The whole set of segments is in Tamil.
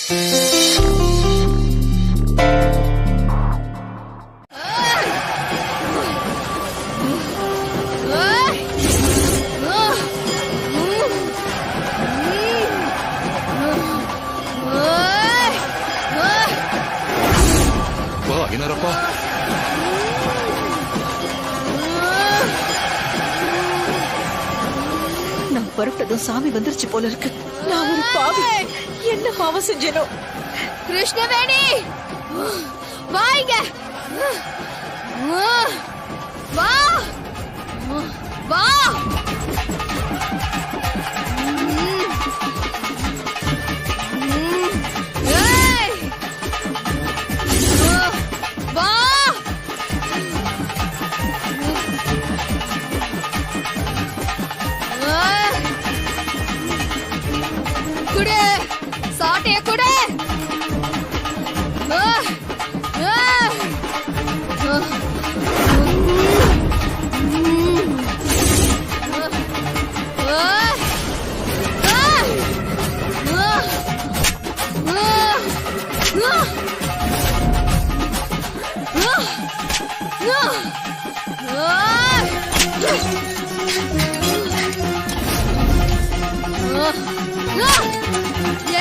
நான் புறப்பட்டதும் சாமி வந்துருச்சு போல இருக்கு. நான் ஒரு பாவி, என்ன பாவம் செஞ்சேனோ? கிருஷ்ணவேணி வாங்க, வா வா. குடு சாட்டைய குடு.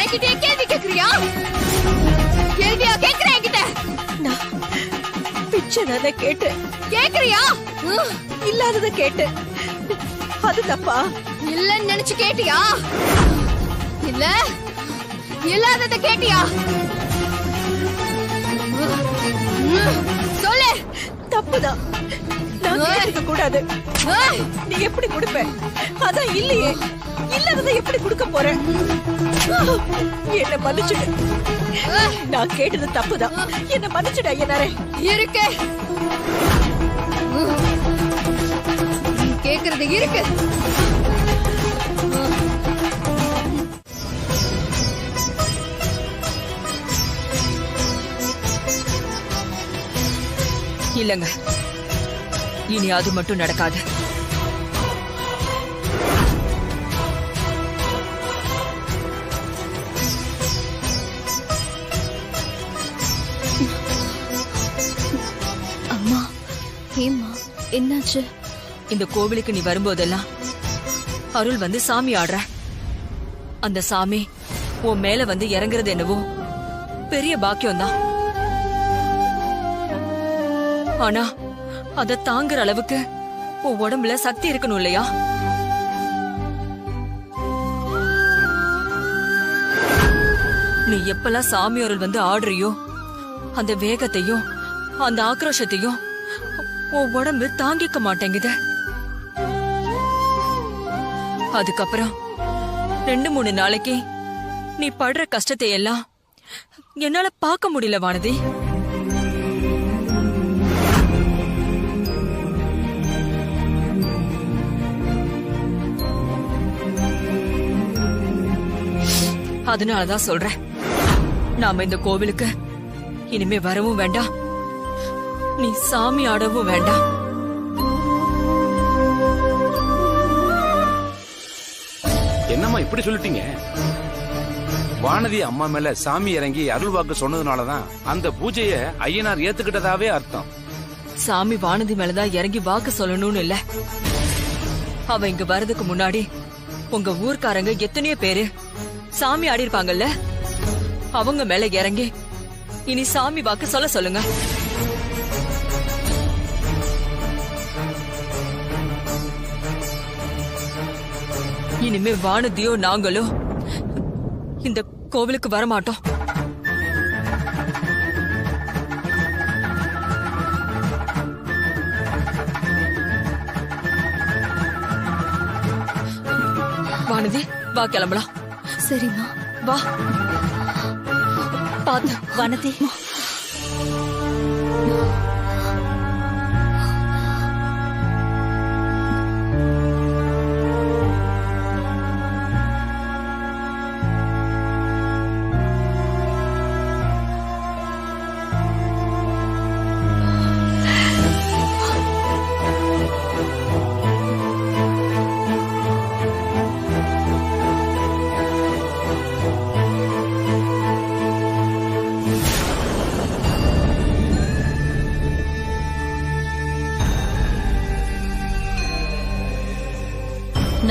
என்கிட்ட கேள்வி கேக்குறியா? கேள்வியா கேக்குறேன் என்கிட்ட. நான் பிச்சைதானே கேட்டேன். கேக்குறியா? இல்லாதத கேட்டேன். அது தப்பா? இல்லன்னு நினைச்சு கேட்டியா? இல்ல இல்லாதத கேட்டியா? சொல்லு. தப்புதான். நான் கேட்க கூடாது. நீ எப்படி கொடுப்ப? அதான் இல்லையே. இல்லாததை எப்படி கொடுக்க போற? என்ன மன்னிச்சுடு. நான் கேட்டது தப்புதான். என்ன மன்னிச்சுடு ஐயனாரே. இருக்கு, கேக்குறது இருக்கு. இல்லங்க, இனி அது மட்டும் நடக்காது. அம்மா, ஏம்மா என்னாச்சு? இந்த கோவிலுக்கு நீ வரும்போதெல்லாம் அருள் வந்து சாமி ஆடுற. அந்த சாமி உன் மேல வந்து இறங்குறது என்னவோ பெரிய பாக்கியம்தான். ஆனா அத தாங்குற அளவுக்கு உன் உடம்புல சக்தி இருக்கணும் இல்லையா? நீ எப்பெல்லாம் சாமி அருள் வந்து ஆடுறியோ அந்த வேகத்தையும் அந்த ஆக்ரோஷத்தையும் உன் உடம்பு தாங்கிக்க மாட்டேங்குது. அதுக்கப்புறம் 2-3 நாளைக்கு நீ படுற கஷ்டத்தை எல்லாம் என்னால பார்க்க முடியல வானதி. அதனாலதான் சொல்றேன், நாம இந்த கோவிலுக்கு இனிமே வரவும் வேண்டாம், நீ சாமி ஆடவும் வேண்டாம். என்னம்மா இப்படி சொல்லிட்டீங்க? வானதி அம்மா மேல சாமி இறங்கி அருள் வாக்கு சொன்னதுனாலதான் அந்த பூஜைய ஐயனார் ஏத்துக்கிட்டதாவே அர்த்தம். சாமி வானதி மேலதான் இறங்கி வாக்கு சொல்லணும்னு இல்ல. அவ இங்க வர்றதுக்கு முன்னாடி உங்க ஊர்க்காரங்க எத்தனையோ பேரு சாமி ஆடி இருப்பாங்கல்ல, அவங்க மேல இறங்கி இனி சாமி வாக்கு சொல்ல சொல்லுங்க. இனிமே வானதியோ நாங்களோ இந்த கோவிலுக்கு வரமாட்டோம். வானதி வா கிளம்பலாம். சரிம்மா வா. பாத்து வானதி.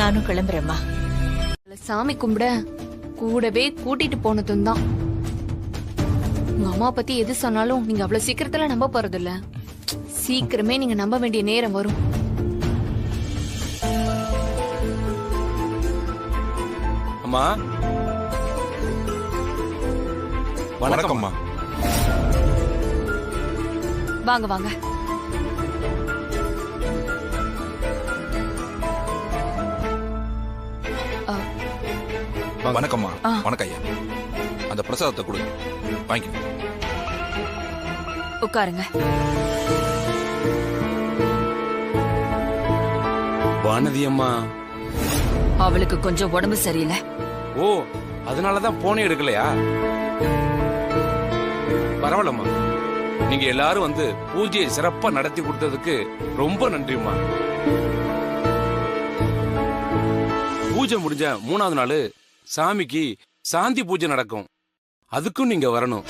நானும் கிளம்புறேம்மா. சாமி கும்பிட கூடவே கூட்டிட்டு போனதும் தான். உங்க அம்மா பத்தி எது சொன்னாலும் நீங்க அவ்வளவு சீக்கிரத்துல நம்ப போறது இல்ல. சீக்கிரமே நீங்க நம்ப வேண்டிய நேரம் வரும். அம்மா வணக்கம்மா. வாங்க வாங்க. வணக்கம்மா. வணக்கம் ஐயா. அந்த பிரசாதத்தை கொடு, வாங்கிக்க. உட்காருங்க. வானதி அம்மா அவளுக்கு கொஞ்சம் உடம்பு சரியில்லை. ஓ, அதனாலதான் போனே எடுக்கலையா? பரவாயில்லம்மா. நீங்க எல்லாரும் வந்து பூஜையை சிறப்பா நடத்தி கொடுத்ததுக்கு ரொம்ப நன்றிம்மா. பூஜை முடிஞ்ச 3வது நாள் சாமிக்கு சாந்தி பூஜை நடக்கும். அதுக்கும் நீங்க வரணும்.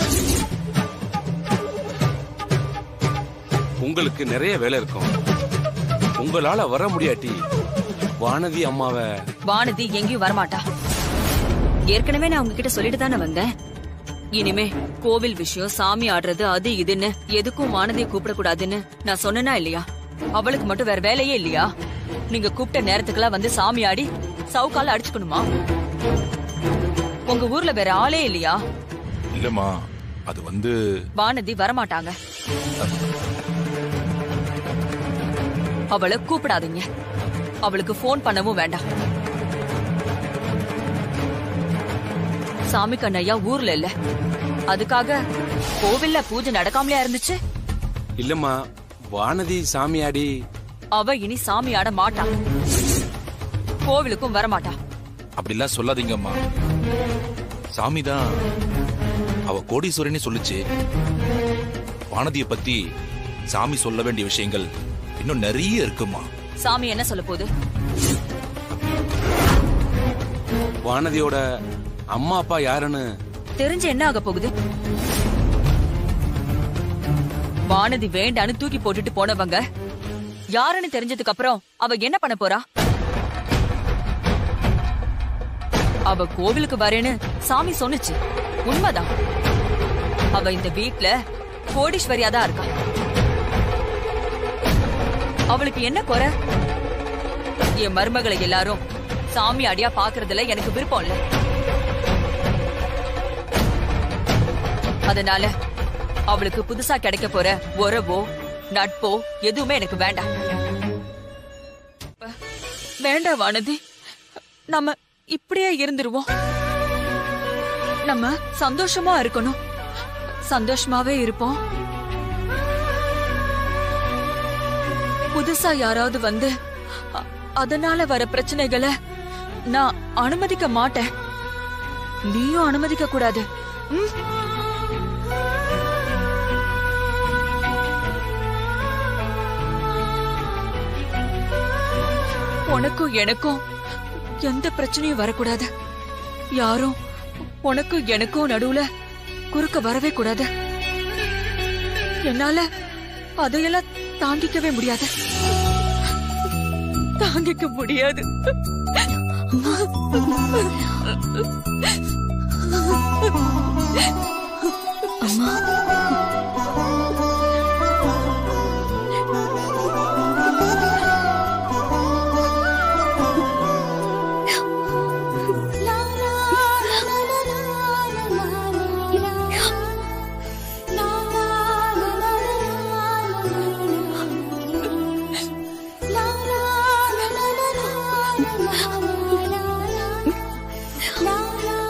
உங்களுக்கு நிறைய வேலை இருக்கும். உங்களால வர முடியாட்டி வானதி அம்மாவை. வானதி எங்கேயும் வரமாட்டா. ஏற்கனவே நான் உங்ககிட்ட சொல்லிட்டு தானே வந்தேன். இனிமே கோவில் விஷயம், சாமி ஆடுறது, அது இதுன்னு எதுக்கும் வானதியை கூப்பிடக்கூடாதுன்னு நான் சொன்னேனா இல்லையா? அவளுக்கு மட்டும் வேற வேலையே இல்லையா? நீங்க கூப்பிட்ட நேரத்துக்குலாம் வந்து சாமி ஆடி சவுக்கால அடிச்சுக்கணுமா? உங்க ஊர்ல வேற ஆளே இல்லையா? இல்லம்மா, அது வந்து வானதி வரமாட்டாங்க. அவளை கூப்பிடாதீங்க. அவளுக்கு போன் பண்ணவும் வேண்டாம். சாமி கண்ணையா ஊர்ல இல்ல, அதுக்காக கோவில்ல பூஜை நடக்காமலே இருந்துச்சு. இல்லம்மா, வானதி சாமியாடி. அவ இனி சாமி ஆட மாட்டா, கோவிலுக்கும் வரமாட்டா. அப்படிலாம் சொல்லாதீங்கம்மா. சாமி தான் அவ கோடீஸ்வரனே சொல்லுச்சு. வானதிய பத்தி சாமி சொல்ல வேண்டிய விஷயங்கள் இன்னும் நிறைய இருக்குமா. சாமி என்ன சொல்ல போகுது? வானதியோட அம்மா அப்பா யாருன்னு தெரிஞ்சு என்ன ஆக போகுது? வானதி வேண்டான்னு தூக்கி போட்டுட்டு போனவங்க யாருன்னு தெரிஞ்சதுக்கு அப்புறம் அவ என்ன பண்ண போறா? அவ கோவிலுக்கு வரேன்னு சாமி சொன்னுச்சு, உண்மைதான். அவ இந்த வீட்ல கோடீஸ்வரியா தான் இருக்கா. அவளுக்கு என்ன குறை? என் மருமகளை எல்லாரும் சாமி அடியா பாக்குறதுல எனக்கு விருப்பம் இல்ல. அதனால அவளுக்கு புதுசா கிடைக்க போற உறவோ நட்போ எதுவுமே எனக்கு வேண்டாம். வேண்டாம் வானதி, நம்ம இப்படியே இருந்துருவோம். நம்ம சந்தோஷமா இருக்கணும், சந்தோஷமாவே இருப்போம். புதுசா யாராவது வந்து அதனால வர பிரச்சனைகளை நான் அனுமதிக்க மாட்டேன். நீயும் அனுமதிக்க கூடாது. உனக்கும் எனக்கும் எந்த பிரச்சனையும் வரக்கூடாது. யாரும் உனக்கும் எனக்கும் நடுவுல குறுக்க வரவே கூடாது. என்னால அதையெல்லாம் தாங்கிக்கவே முடியாது, தாங்கிக்க முடியாது. அம்மா,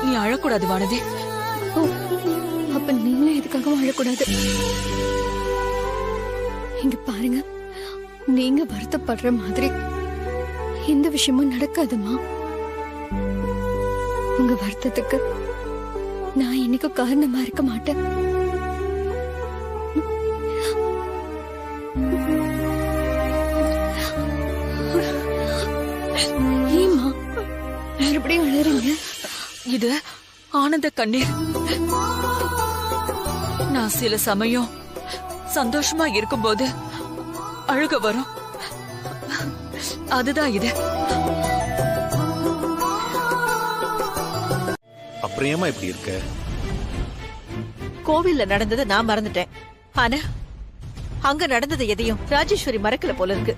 நீ அழக்கூடாது வானதி. அப்ப நீங்களும் எதுக்காகவும் அழக்கூடாது. இங்க பாருங்க, நீங்க வருத்தப்படுற மாதிரி எந்த விஷயமும் நடக்காதுமா. உங்க வருத்தத்துக்கு நான் என்னைக்கும் காரணமா இருக்க மாட்டேன். ஏமா மறுபடியும் அழறீங்க? இது ஆனந்த கண்ணீர். நான் சில சமயம் சந்தோஷமா இருக்கும்போது அழுக வரும், அதுதான் இது. அப்புறம் ஏமா இப்படி இருக்க? கோவில்ல நடந்ததை நான் மறந்துட்டேன். ஆனா அங்க நடந்தது எதையும் ராஜேஸ்வரி மறக்கல போல இருக்கு.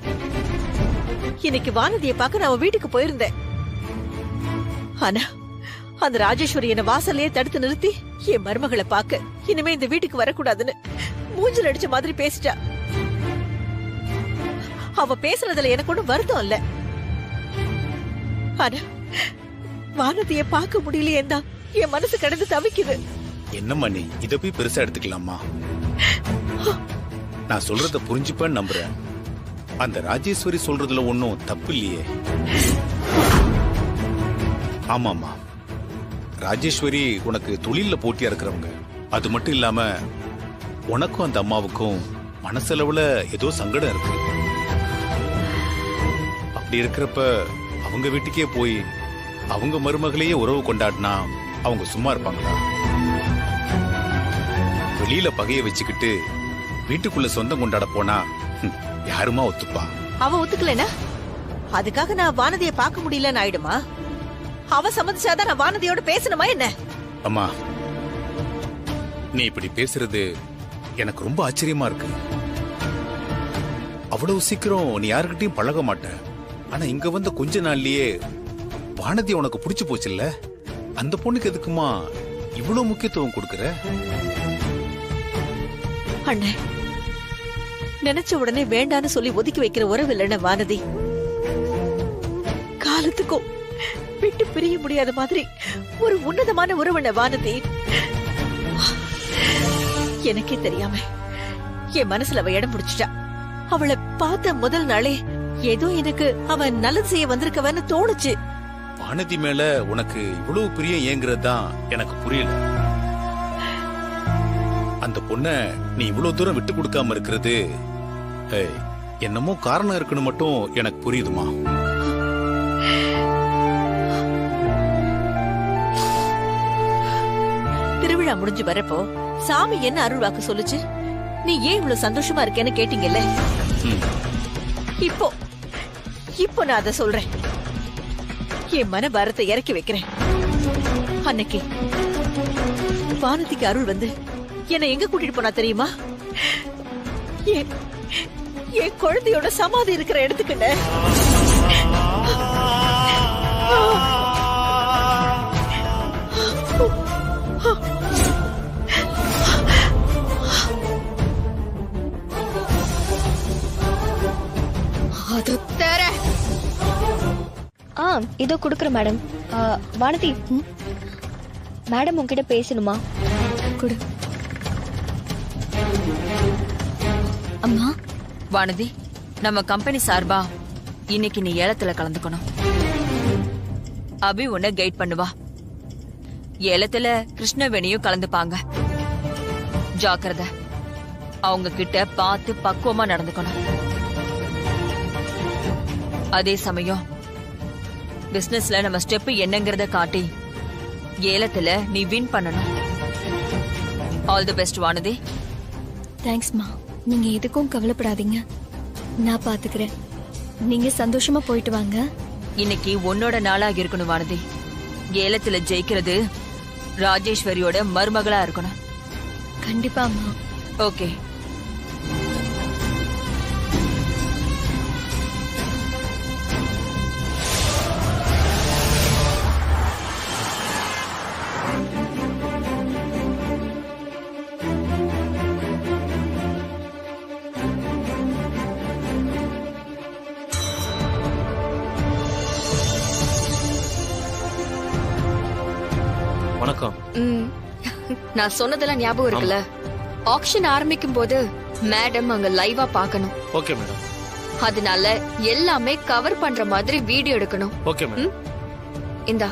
இன்னைக்கு வானதியை பார்க்க நான் அவ வீட்டுக்கு போயிருந்தேன். ஆனா அந்த ராஜேஸ்வரி என்ன வாசல்லையே தடுத்து நிறுத்தி என் மருமகளை பார்க்க இனிமே இந்த வீட்டுக்கு வரக்கூடாதுன்னு மூஞ்சில் அடிச்ச மாதிரி பேசிட்டா. அவ பேசுனதுல எனக்கு ஒண்ணும் வருத்தம் இல்ல. ஆனா வானதியை பார்க்க முடியலையே தான் என் மனசு கடந்து தவிக்குது. என்னம்மா நீ இத போய் பெருசா எடுத்துக்கலாமா? நான் சொல்றத புரிஞ்சுப்பேன்னு நம்புறேன். அந்த ராஜேஸ்வரி சொல்றதுல ஒன்னும் தப்பு இல்லையே. ஆமாமா, ராஜேஸ்வரி உனக்கு தொழில போட்டியா இருக்கிறவங்க. அது மட்டும் இல்லாம உனக்கும் அந்த அம்மாவுக்கும் மனசளவுல ஏதோ சங்கடம் இருக்கு. அப்படி இருக்கிறப்ப அவங்க வீட்டுக்கே போய் அவங்க மருமகளையே உறவு கொண்டாடினா அவங்க சும்மா இருப்பாங்களா? வெளியில பகைய வச்சுக்கிட்டு வீட்டுக்குள்ள சொந்தம் கொண்டாட போனா யாருமா ஒத்துப்பா? அவ ஒத்துக்கலனா அதுக்காக நான் வானதியை பார்க்க முடியலன்னு ஆயிடுமா? அவ சம்மதிச்சாதான் நான் வானதியோட பேசணுமா என்ன? அம்மா, நீ இப்படி பேசுறது எனக்கு ரொம்ப ஆச்சரியமா இருக்கு. அவ்வளவு சீக்கிரம் நீ யாருக்கிட்டையும் பழக மாட்ட. ஆனா இங்க வந்து கொஞ்ச நாள்லயே வானதி உனக்கு பிடிச்சு போச்சுல்ல? அந்த பொண்ணுக்கு எதுக்குமா இவ்வளவு முக்கியத்துவம் கொடுக்கற? அண்ணே, நினைச்ச உடனே வேண்டான்னு சொல்லி ஒதுக்கி வைக்கிற உறவு இல்லைன்னு வானதி. காலத்துக்கும் விட்டு பிரிய முடியாத மாதிரி ஒரு உன்னதமான உறவுன வானதி. எனக்கே தெரியாம என் மனசுல அவ இடம் பிடிச்சிட்டா. அவளை பார்த்த முதல் நாளே ஏதோ எனக்கு அவன் நல்லது செய்ய வந்திருக்கவன்னு தோணுச்சு. வானதி மேல உனக்கு இவ்வளவு பிரியம் ஏங்குறது தான் எனக்கு புரியல. அந்த பொண்ண நீ இவ்வளவு தூரம் விட்டு கொடுக்காம இருக்கிறது என்னமோ காரணம் இருக்குன்னு மட்டும் எனக்கு புரியுதுமா. திருவிழா முடிஞ்சு வரப்போ சாமி என்ன அருள் வாக்கு சொல்லுச்சு? நீ ஏன் இவ்வளவு சந்தோஷமா இருக்கேன்னு கேட்டீங்கல்ல? இப்போ நான் அதை சொல்றேன். என் மன பாரத்தை இறக்கி வைக்கிறேன். அன்னைக்கு வானதிக்கு அருள் வந்து என்னை எங்க கூட்டிட்டு போனா தெரியுமா? என் குழந்தையோட சமாதி இருக்கிற இடத்துக்குள்ள. அது தேர இதோ குடுக்குறேன் மேடம். வானதி, மேடம் உங்ககிட்ட பேசணுமா? குடு. அம்மா வானதி, நம்ம கம்பெனி சார்பா இன்னைக்கு நீ ஏலத்துல கலந்துக்கணும். அபி உன்னை கைட் பண்ணுவா. ஏலத்துல கிருஷ்ணவேணியும் கலந்துப்பாங்க. ஜாக்கிரதை, அவங்க கிட்ட பார்த்து பக்குவமா நடந்துக்கணும். அதே சமயம் பிசினஸ்ல நம்ம ஸ்டெப் என்னங்கறத காட்டி ஏலத்துல நீ வின் பண்ணணும். All the best Vanathi. தேங்க்ஸ்மா. நீங்க எதுக்கும் கவலைப்படாதீங்க, நான் பாத்துக்கிறேன். நீங்க சந்தோஷமா போயிட்டு வாங்க. இன்னைக்கு உன்னோட நாளாக இருக்கணும் வானதி. ஏலத்துல ஜெயிக்கிறது ராஜேஸ்வரியோட மருமகளா இருக்கணும். கண்டிப்பா அம்மா. ஓகே. வணக்கம். நான் சொன்னதெல்லாம் ஞாபகம் இருக்குல்ல? ஆக்ஷன் ஆரம்பிக்கும் போது மேடம் அங்க லைவா பார்க்கணும். Okay madam. அதனால எல்லாமே கவர் பண்ற மாதிரி வீடியோ எடுக்கணும். Okay madam. இந்தா.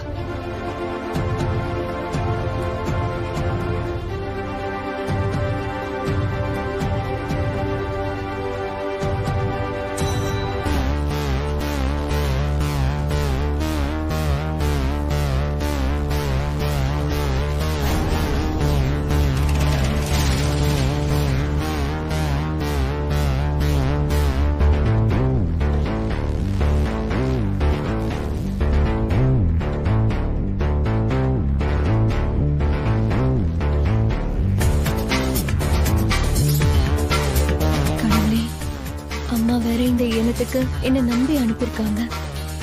இடத்துக்கு என்ன நம்பி அனுப்பியிருக்காங்க.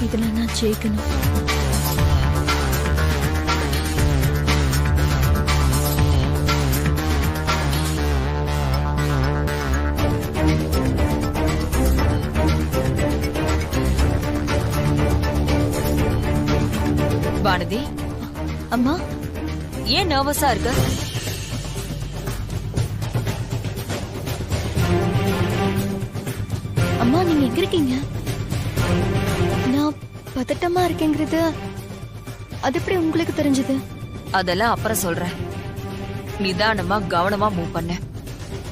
இதுல நான் ஜெயிக்கணும். வானதி, அம்மா, ஏன் நர்வஸா இருக்க? அம்மா நீங்க எங்க இருக்கீங்க? நான் பதட்டமா இருக்கேங்கிறது அது எப்படி உங்களுக்கு தெரிஞ்சது? அதெல்லாம் அப்புறம் சொல்றேன். நிதானமா கவனமா மூவ் பண்ண.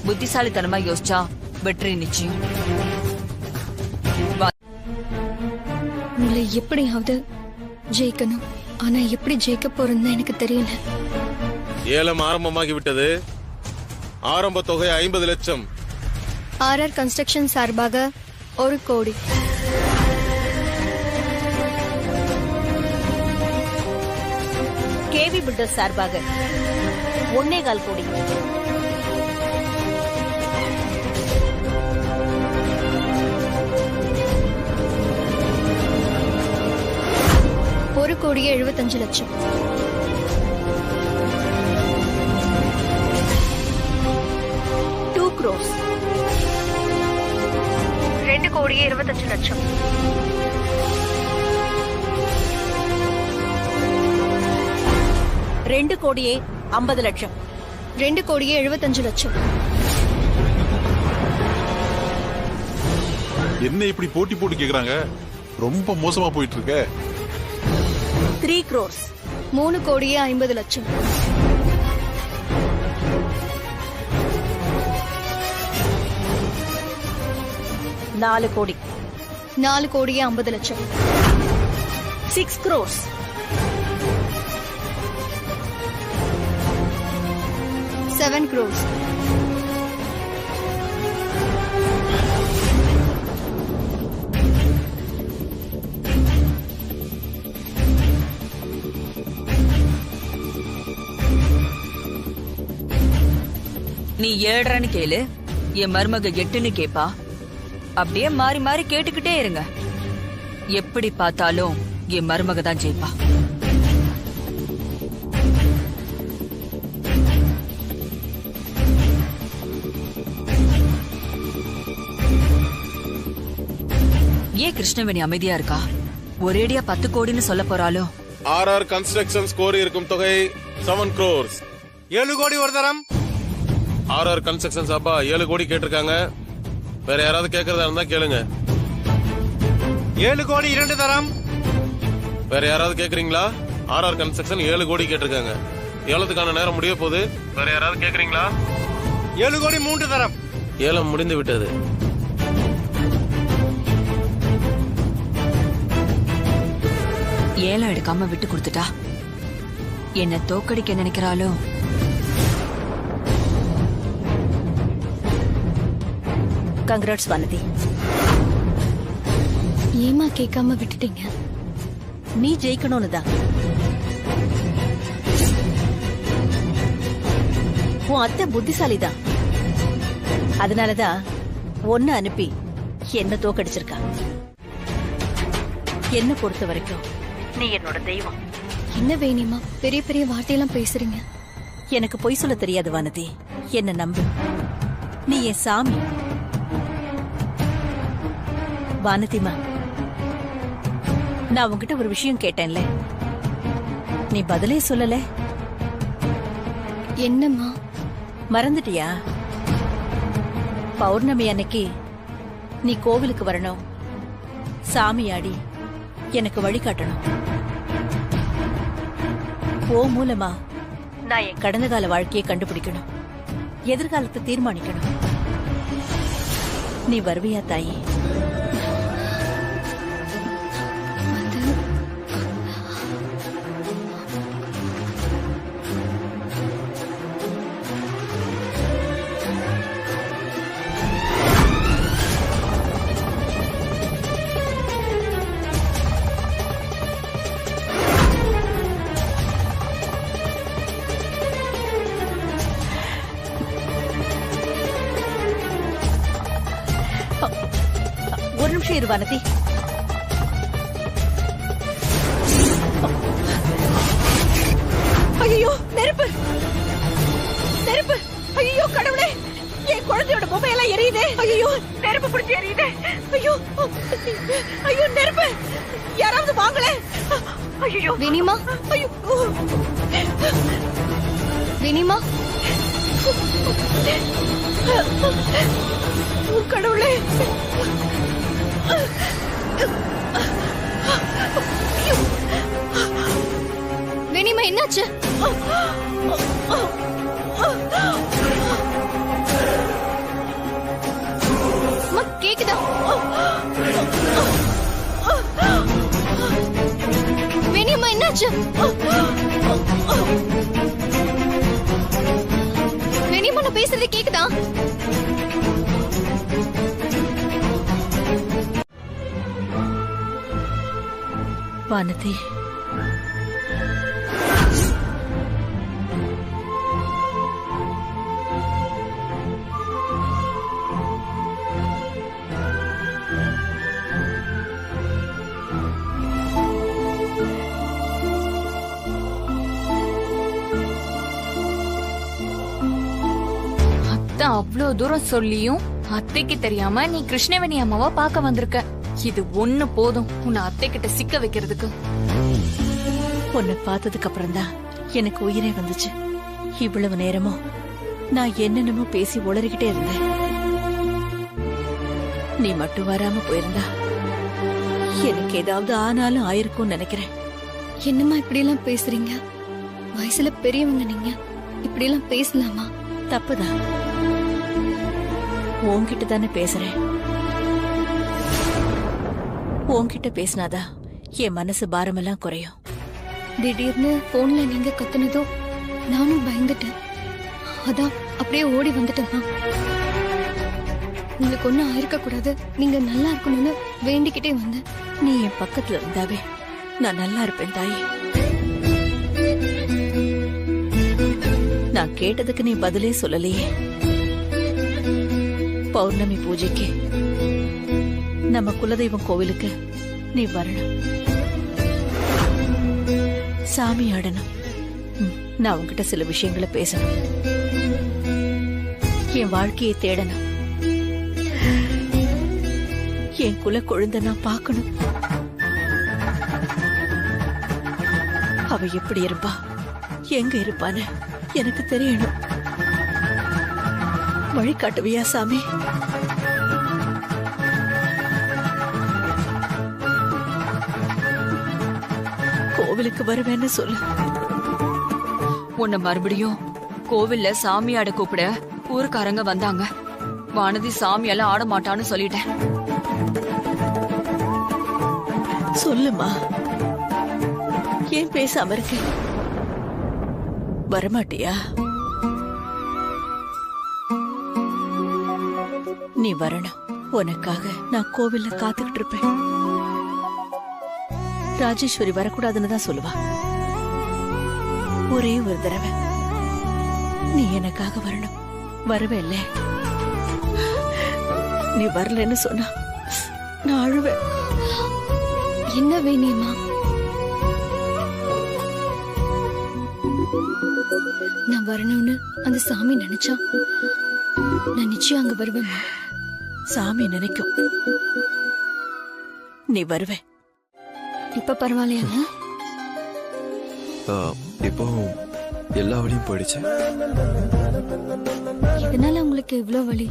புத்திசாலித்தனமா யோசிச்சா வெற்றி நிச்சயம். உங்களை எப்படியாவது ஜெயிக்கணும். ஆனா எப்படி ஜெயிக்க போறேன்னு எனக்கு தெரியல. ஏலம் ஆரம்பமாகி விட்டது. ஆரம்ப தொகை 50 லட்சம். ஆர்ஆர் கன்ஸ்ட்ரக்ஷன் சார்பாக 1 கோடி. கேவி பில்டர்ஸ் சார்பாக 1.25 கோடி. ஒரு கோடியே 75 லட்சம். 2 crores. 2 கோடியே 25 லட்சம். 2 கோடியே 50 லட்சம். 2 கோடியே 75 லட்சம். என்ன இப்படி போட்டி போட்டு கேக்குறாங்க? ரொம்ப மோசமா போயிட்டு இருக்க. 3 crores. 3 கோடியே 50 லட்சம். 4 கோடி. 4 கோடியே 50 லட்சம். 6 crores. 7 crores. 7.5 கேளு, என் மருமக 8ன்னு கேப்பா. அப்படியே மாறி மாறி கேட்டுக்கிட்டே இருங்க. எப்படி பார்த்தாலும் என் மருமக தான் ஜெயிப்பா. ஏன் கிருஷ்ணவேணி அமைதியா இருக்கா? ஒரேடியா 10 கோடின்னு சொல்ல போறாளோ? ஆர்ஆர் கன்ஸ்ட்ரக்ஷன் ஸ்கோர் இருக்கும் தொகை 7 crores. 7 கோடி ஒரு தரம். ஆர்ஆர் கன்ஸ்ட்ரக்ஷன் சாப்பா 7 கோடி கேட்டிருக்காங்க. வேற யாராவது கேட்கறதா இருந்தா கேளுங்க. 7 கோடி 2 தரம். வேற யாராவது கேக்குறீங்களா? ஆர்ஆர் கன்ஸ்ட்ரக்ஷன் 7 கோடி கேட்டிருக்காங்க. ஏலத்துக்கான நேரம் முடிய போகுது. வேற யாராவது கேக்குறீங்களா? 7 கோடி 3 தரம். ஏலம் முடிந்து விட்டது. ஏலம் எடுக்காம விட்டு கொடுத்துட்டா என்ன தோக்கடிக்க நினைக்கிறாளோ? கங்க்ராட்ஸ் வானதி. ஏமா கேட்காம விட்டுட்டீங்க? நீ ஜெயிக்கணும்னு தான். உன் அத்தை புத்திசாலிதான். அதனாலதான் ஒன்னு அனுப்பி என்ன தோக்கடிச்சிருக்கா. என்ன பொறுத்த வரைக்கும் நீ என்னோட தெய்வம். என்ன வேணிமா பெரிய பெரிய வார்த்தையெல்லாம் பேசுறீங்க? எனக்கு பொய் சொல்ல தெரியாது வானதி. என்ன நம்பு. நீ என் சாமி. வானதிமா, நான் உன்கிட்ட ஒரு விஷயம் கேட்டேன்ல, நீ பதிலே சொல்லல. என்னம்மா? மறந்துட்டியா? பௌர்ணமி அன்னைக்கு நீ கோவிலுக்கு வரணும். சாமியாடி எனக்கு வழிகாட்டணும். ஓ மூலமா நான் என் கடந்த கால வாழ்க்கையை கண்டுபிடிக்கணும். எதிர்காலத்தை தீர்மானிக்கணும். நீ வருவியா தாயி? நிமிஷம் இரு வானதி. ஐயோ நெருப்பு நெருப்பு! ஐயோ கடவுளே, என் குழந்தையோட மொபைல் எரியுதே! ஐயோ நெருப்பு பிடிச்சி எரியுதே! ஐயோ ஐயோ நெருப்பு! யாராவது வாங்களே! ஐயோ வேணிமா, ஐயோ வேணிமா, கடவுளே! வேணிமா என்னாச்சு? அம்மா, கேக்குதா? வேணியம்மா என்னாச்சு? வேணியம்மா நான் பேசுறது கேக்குதா? வானதி, அவ்வளவு தூரம் சொல்லியும் அத்தைக்கு தெரியாம நீ கிருஷ்ணவேணி அம்மாவை பார்க்க வந்திருக்க. இது ஒண்ணு போதும் உன்னை அத்தை கிட்ட சிக்க வைக்கிறதுக்கு. உன்னை பார்த்ததுக்கு அப்புறம் தான் எனக்கு உயிரே வந்துச்சு. இவ்வளவு நேரமும் நான் என்னென்னமோ பேசி உளறிக்கிட்டே இருந்தேன். நீ மட்டும் வராம போயிருந்தா எனக்கு ஏதாவது ஆனாலும் ஆயிருக்கும்னு நினைக்கிறேன். என்னம்மா இப்படி எல்லாம் பேசுறீங்க? வயசுல பெரியவங்க நீங்க, இப்படி எல்லாம் பேசலாமா? தப்புதான். உன்கிட்ட தானே பேசுறேன். உன்கிட்ட பேசினாதான் என் மனசு பாரமெல்லாம் குறையும். திடீர்னு போன்ல நீங்க கத்துனதும் நானும் பயந்துட்டேன். அதான் அப்படியே ஓடி வந்துட்டேம்மா. உங்களுக்கு ஒண்ணும் ஆயிருக்க கூடாது, நீங்க நல்லா இருக்கணும்னு வேண்டிக்கிட்டே வந்தேன். நீ என் பக்கத்துல இருந்தாவே நான் நல்லா இருப்பேன் தாயே. நான் கேட்டதுக்கு நீ பதிலே சொல்லலையே. பௌர்ணமி பூஜைக்கு நம்ம குலதெய்வம் கோவிலுக்கு நீ வரணும், சாமி ஆடணும். நான் உன்கிட்ட சில விஷயங்களை பேசணும். என் வாழ்க்கையை தேடணும். என் குல கொழுந்த நான் பார்க்கணும். அவ எப்படி இருப்பா, எங்க இருப்பான்னு எனக்கு தெரியணும். வழிகாட்டுவியா சாமி? கோவிலுக்கு வருவேன்னு சொல்லு. உன்னை மறுபடியும் கோவில்ல சாமி ஆட கூப்பிட ஊருக்காரங்க வந்தாங்க. வானதி சாமியால ஆட மாட்டான்னு சொல்லிட்டேன். சொல்லுமா, ஏன் பேசாம இருக்க? வரமாட்டியா? நீ வரணும். உனக்காக நான் கோவில்ல காத்துக்கிட்டு இருப்பேன். ராஜேஸ்வரி வரக்கூடாதுன்னு தான் சொல்லுவா. ஒரே ஒரு தடவை நீ எனக்காக வரணும். வரவே இல்ல. நீ வரலன்னு சொன்னா நான் அழுவேன். என்ன வேணியம்மா? நான் வரணும்னு அந்த சாமி நினைச்சா நான் நிச்சயம் அங்க வருவேம்மா. சாமி நினைக்கும் நீ வருவே. இப்ப பரவாயில்லையா? இப்போ எல்லா வழியும் போயிடுச்சு. இதனால உங்களுக்கு இவ்ளோ வலி?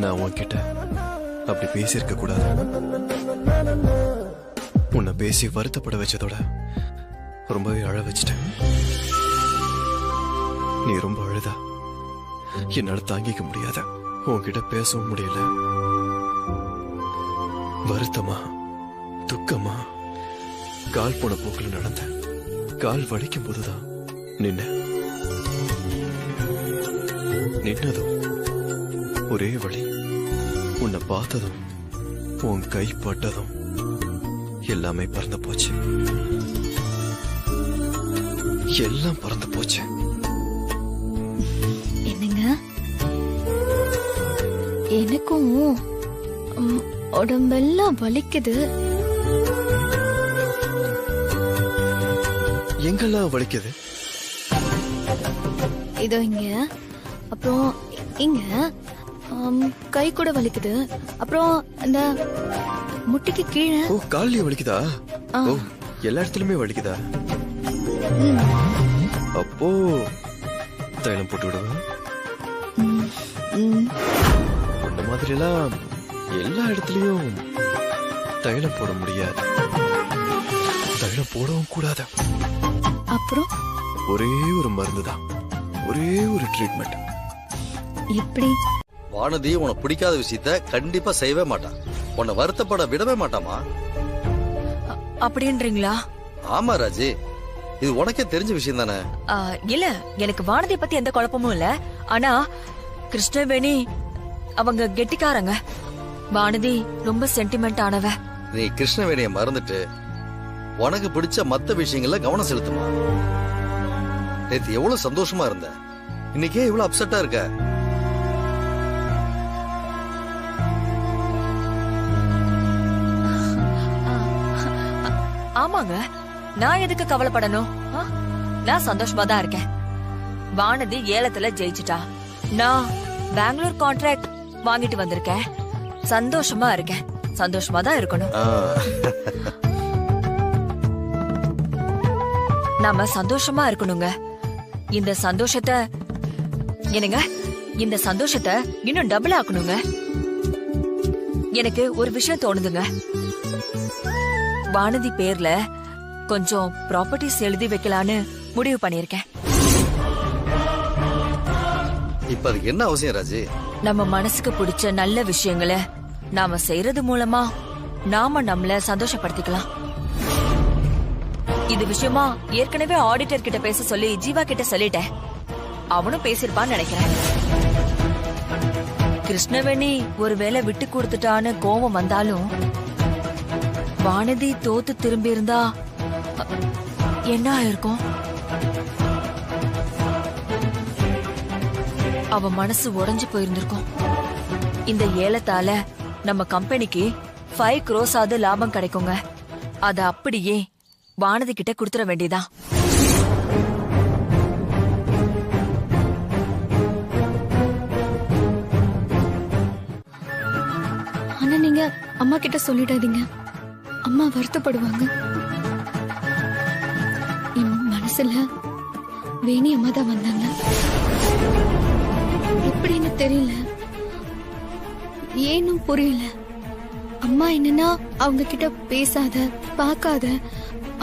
நான் உன்கிட்ட அப்படி பேசியிருக்க கூடாது. உன்னை பேசி வருத்தப்பட வச்சதோட ரொம்பவே அழ வச்சிட்டேன். நீ ரொம்ப அழுதா என்னால தாங்கிக்க முடியாத. உன்கிட்ட பேசவும் முடியல. வருத்தமா துக்கமா கால் போன போக்குல நடந்த. கால் வலிக்கும் போதுதான் நின்னதும் ஒரே வழி. உன்னை பார்த்ததும் உன் கை பட்டதும் எல்லாமே பறந்து போச்சு. எல்லாம் பறந்து போச்சு. என்னங்க, எனக்கும் உடம்பெல்லாம் வலிக்குது. எங்கெல்லாம் வலிக்குது? இதோ இங்க, அப்புறம் இங்க, கை கூட வலிக்குது. அப்புறம் அந்த முட்டிக்கு கீழே. ஓ, கால்லயே வலிக்குதா? ஓ, எல்லா இடத்துலயுமே வலிக்குதா? அப்போ தைலம் போட்டு விடுவேன். அந்த மாதிரி எல்லாம் எல்லா இடத்துலயும் தைலம் போட முடியாது. தைலம் போடவும் கூடாது. அப்புறம் ஒரே ஒரு மருந்து தான், ஒரே ஒரு ட்ரீட்மெண்ட். எப்படி? வானதி உனக்கு பிடிக்காத விஷயத்த கண்டிப்பா செய்யவே மாட்டான். உன்னை வருத்தப்பட விடவே மாட்டாமா? அப்படின்றீங்களா? ஆமா ராஜி, இது உனக்கே தெரிஞ்ச விஷயம் தானே. இல்ல, எனக்கு வானதி பத்தி எந்த குழப்பமும் இல்ல. ஆனா கிருஷ்ணவேணி அவங்க கெட்டிக்காரங்க. வானதி ரொம்ப சென்டிமெண்ட் ஆனவ. நீ கிருஷ்ணவேணிய மறந்துட்டு உனக்கு பிடிச்ச மத்த விஷயங்கள்ல கவனம் செலுத்துமா. நேத்து எவ்வளவு சந்தோஷமா இருந்த, இன்னைக்கே இவ்வளவு அப்செட்டா இருக்க. ஆமாங்க, நான் எதுக்கு கவலைப்படணும்? நான் சந்தோஷமா தான் இருக்கேன். வானதி ஏலத்துல ஜெயிச்சிட்டா. நான் பெங்களூர் கான்ட்ராக்ட் வாங்கிட்டு வந்திருக்கேன். சந்தோஷமா இருக்கேன். சந்தோஷமா தான் இருக்கணும். நாம சந்தோஷமா இருக்கணுங்க. இந்த சந்தோஷத்தை என்னங்க, இந்த சந்தோஷத்தை இன்னும் டபுள் ஆக்கணுங்க. எனக்கு ஒரு விஷயம் தோணுதுங்க. வானதி பேர்ல கொஞ்சம் ப்ராப்பர்ட்டிஸ் எழுதி வைக்கலான்னு முடிவு பண்ணிருக்கேன். இப்ப அதுக்கு என்ன அவசியம் ராஜி? நம்ம மனசுக்கு பிடிச்ச நல்ல விஷயங்களை நாம செய்யறது மூலமா நாம நம்மள சந்தோஷப்படுத்திக்கலாம். இது விஷயமா ஏற்கனவே ஆடிட்டர் கிட்ட பேச சொல்லி ஜீவா கிட்ட சொல்லிட்டேன். அவனும் பேசிருப்பான்னு நினைக்கிறேன். கிருஷ்ணவேணி ஒருவேளை விட்டு கொடுத்துட்டான்னு கோபம் வந்தாலும் வானதி தோத்து திரும்பி இருந்தா என்ன ஆயிருக்கும்? அவ மனசு உடைஞ்சு போயிருந்திருக்கும். இந்த ஏலத்தால நம்ம கம்பெனிக்கு 5 crores ஆது லாபம் கிடைக்குங்க. அத அப்படியே வானதி கிட்ட கொடுத்துற வேண்டியதான். ஆனா நீங்க அம்மா கிட்ட சொல்லிடாதீங்க. அம்மா வருத்தப்படுவாங்க. என் மனசுல வேணி அம்மா தான் வந்தாங்க. எப்படின்னு தெரியல, ஏனும் புரியல. அம்மா என்னன்னா அவங்க கிட்ட பேசாத, பார்க்காத,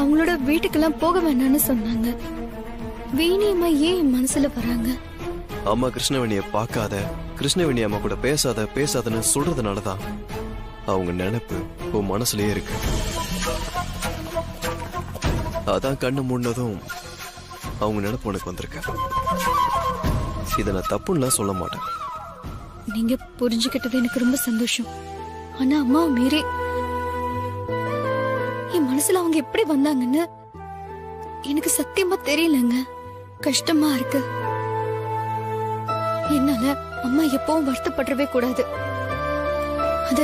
அவங்களோட வீட்டுக்கெல்லாம் போக வேண்டாம்னு சொன்னாங்க. வேணி அம்மா ஏன் என் மனசுல வராங்க? அம்மா கிருஷ்ணவேணிய பார்க்காத, கிருஷ்ணவேணி அம்மா கூட பேசாதன்னு சொல்றதுனாலதான் அவங்க நினைப்பு உன் மனசுலயே இருக்கு. அதான் கண்ணு மூடினதும் அவங்க நினைப்பு உனக்கு வந்திருக்க. இத நான் தப்புன்னு சொல்ல மாட்டேன். நீங்க புரிஞ்சுக்கிட்டது எனக்கு ரொம்ப சந்தோஷம். ஆனா அம்மா மீறி என் மனசுல அவங்க எப்படி வந்தாங்கன்னு எனக்கு சத்தியமா தெரியலங்க. கஷ்டமா இருக்கு. என்னால அம்மா எப்பவும் வருத்தப்படவே கூடாது. அத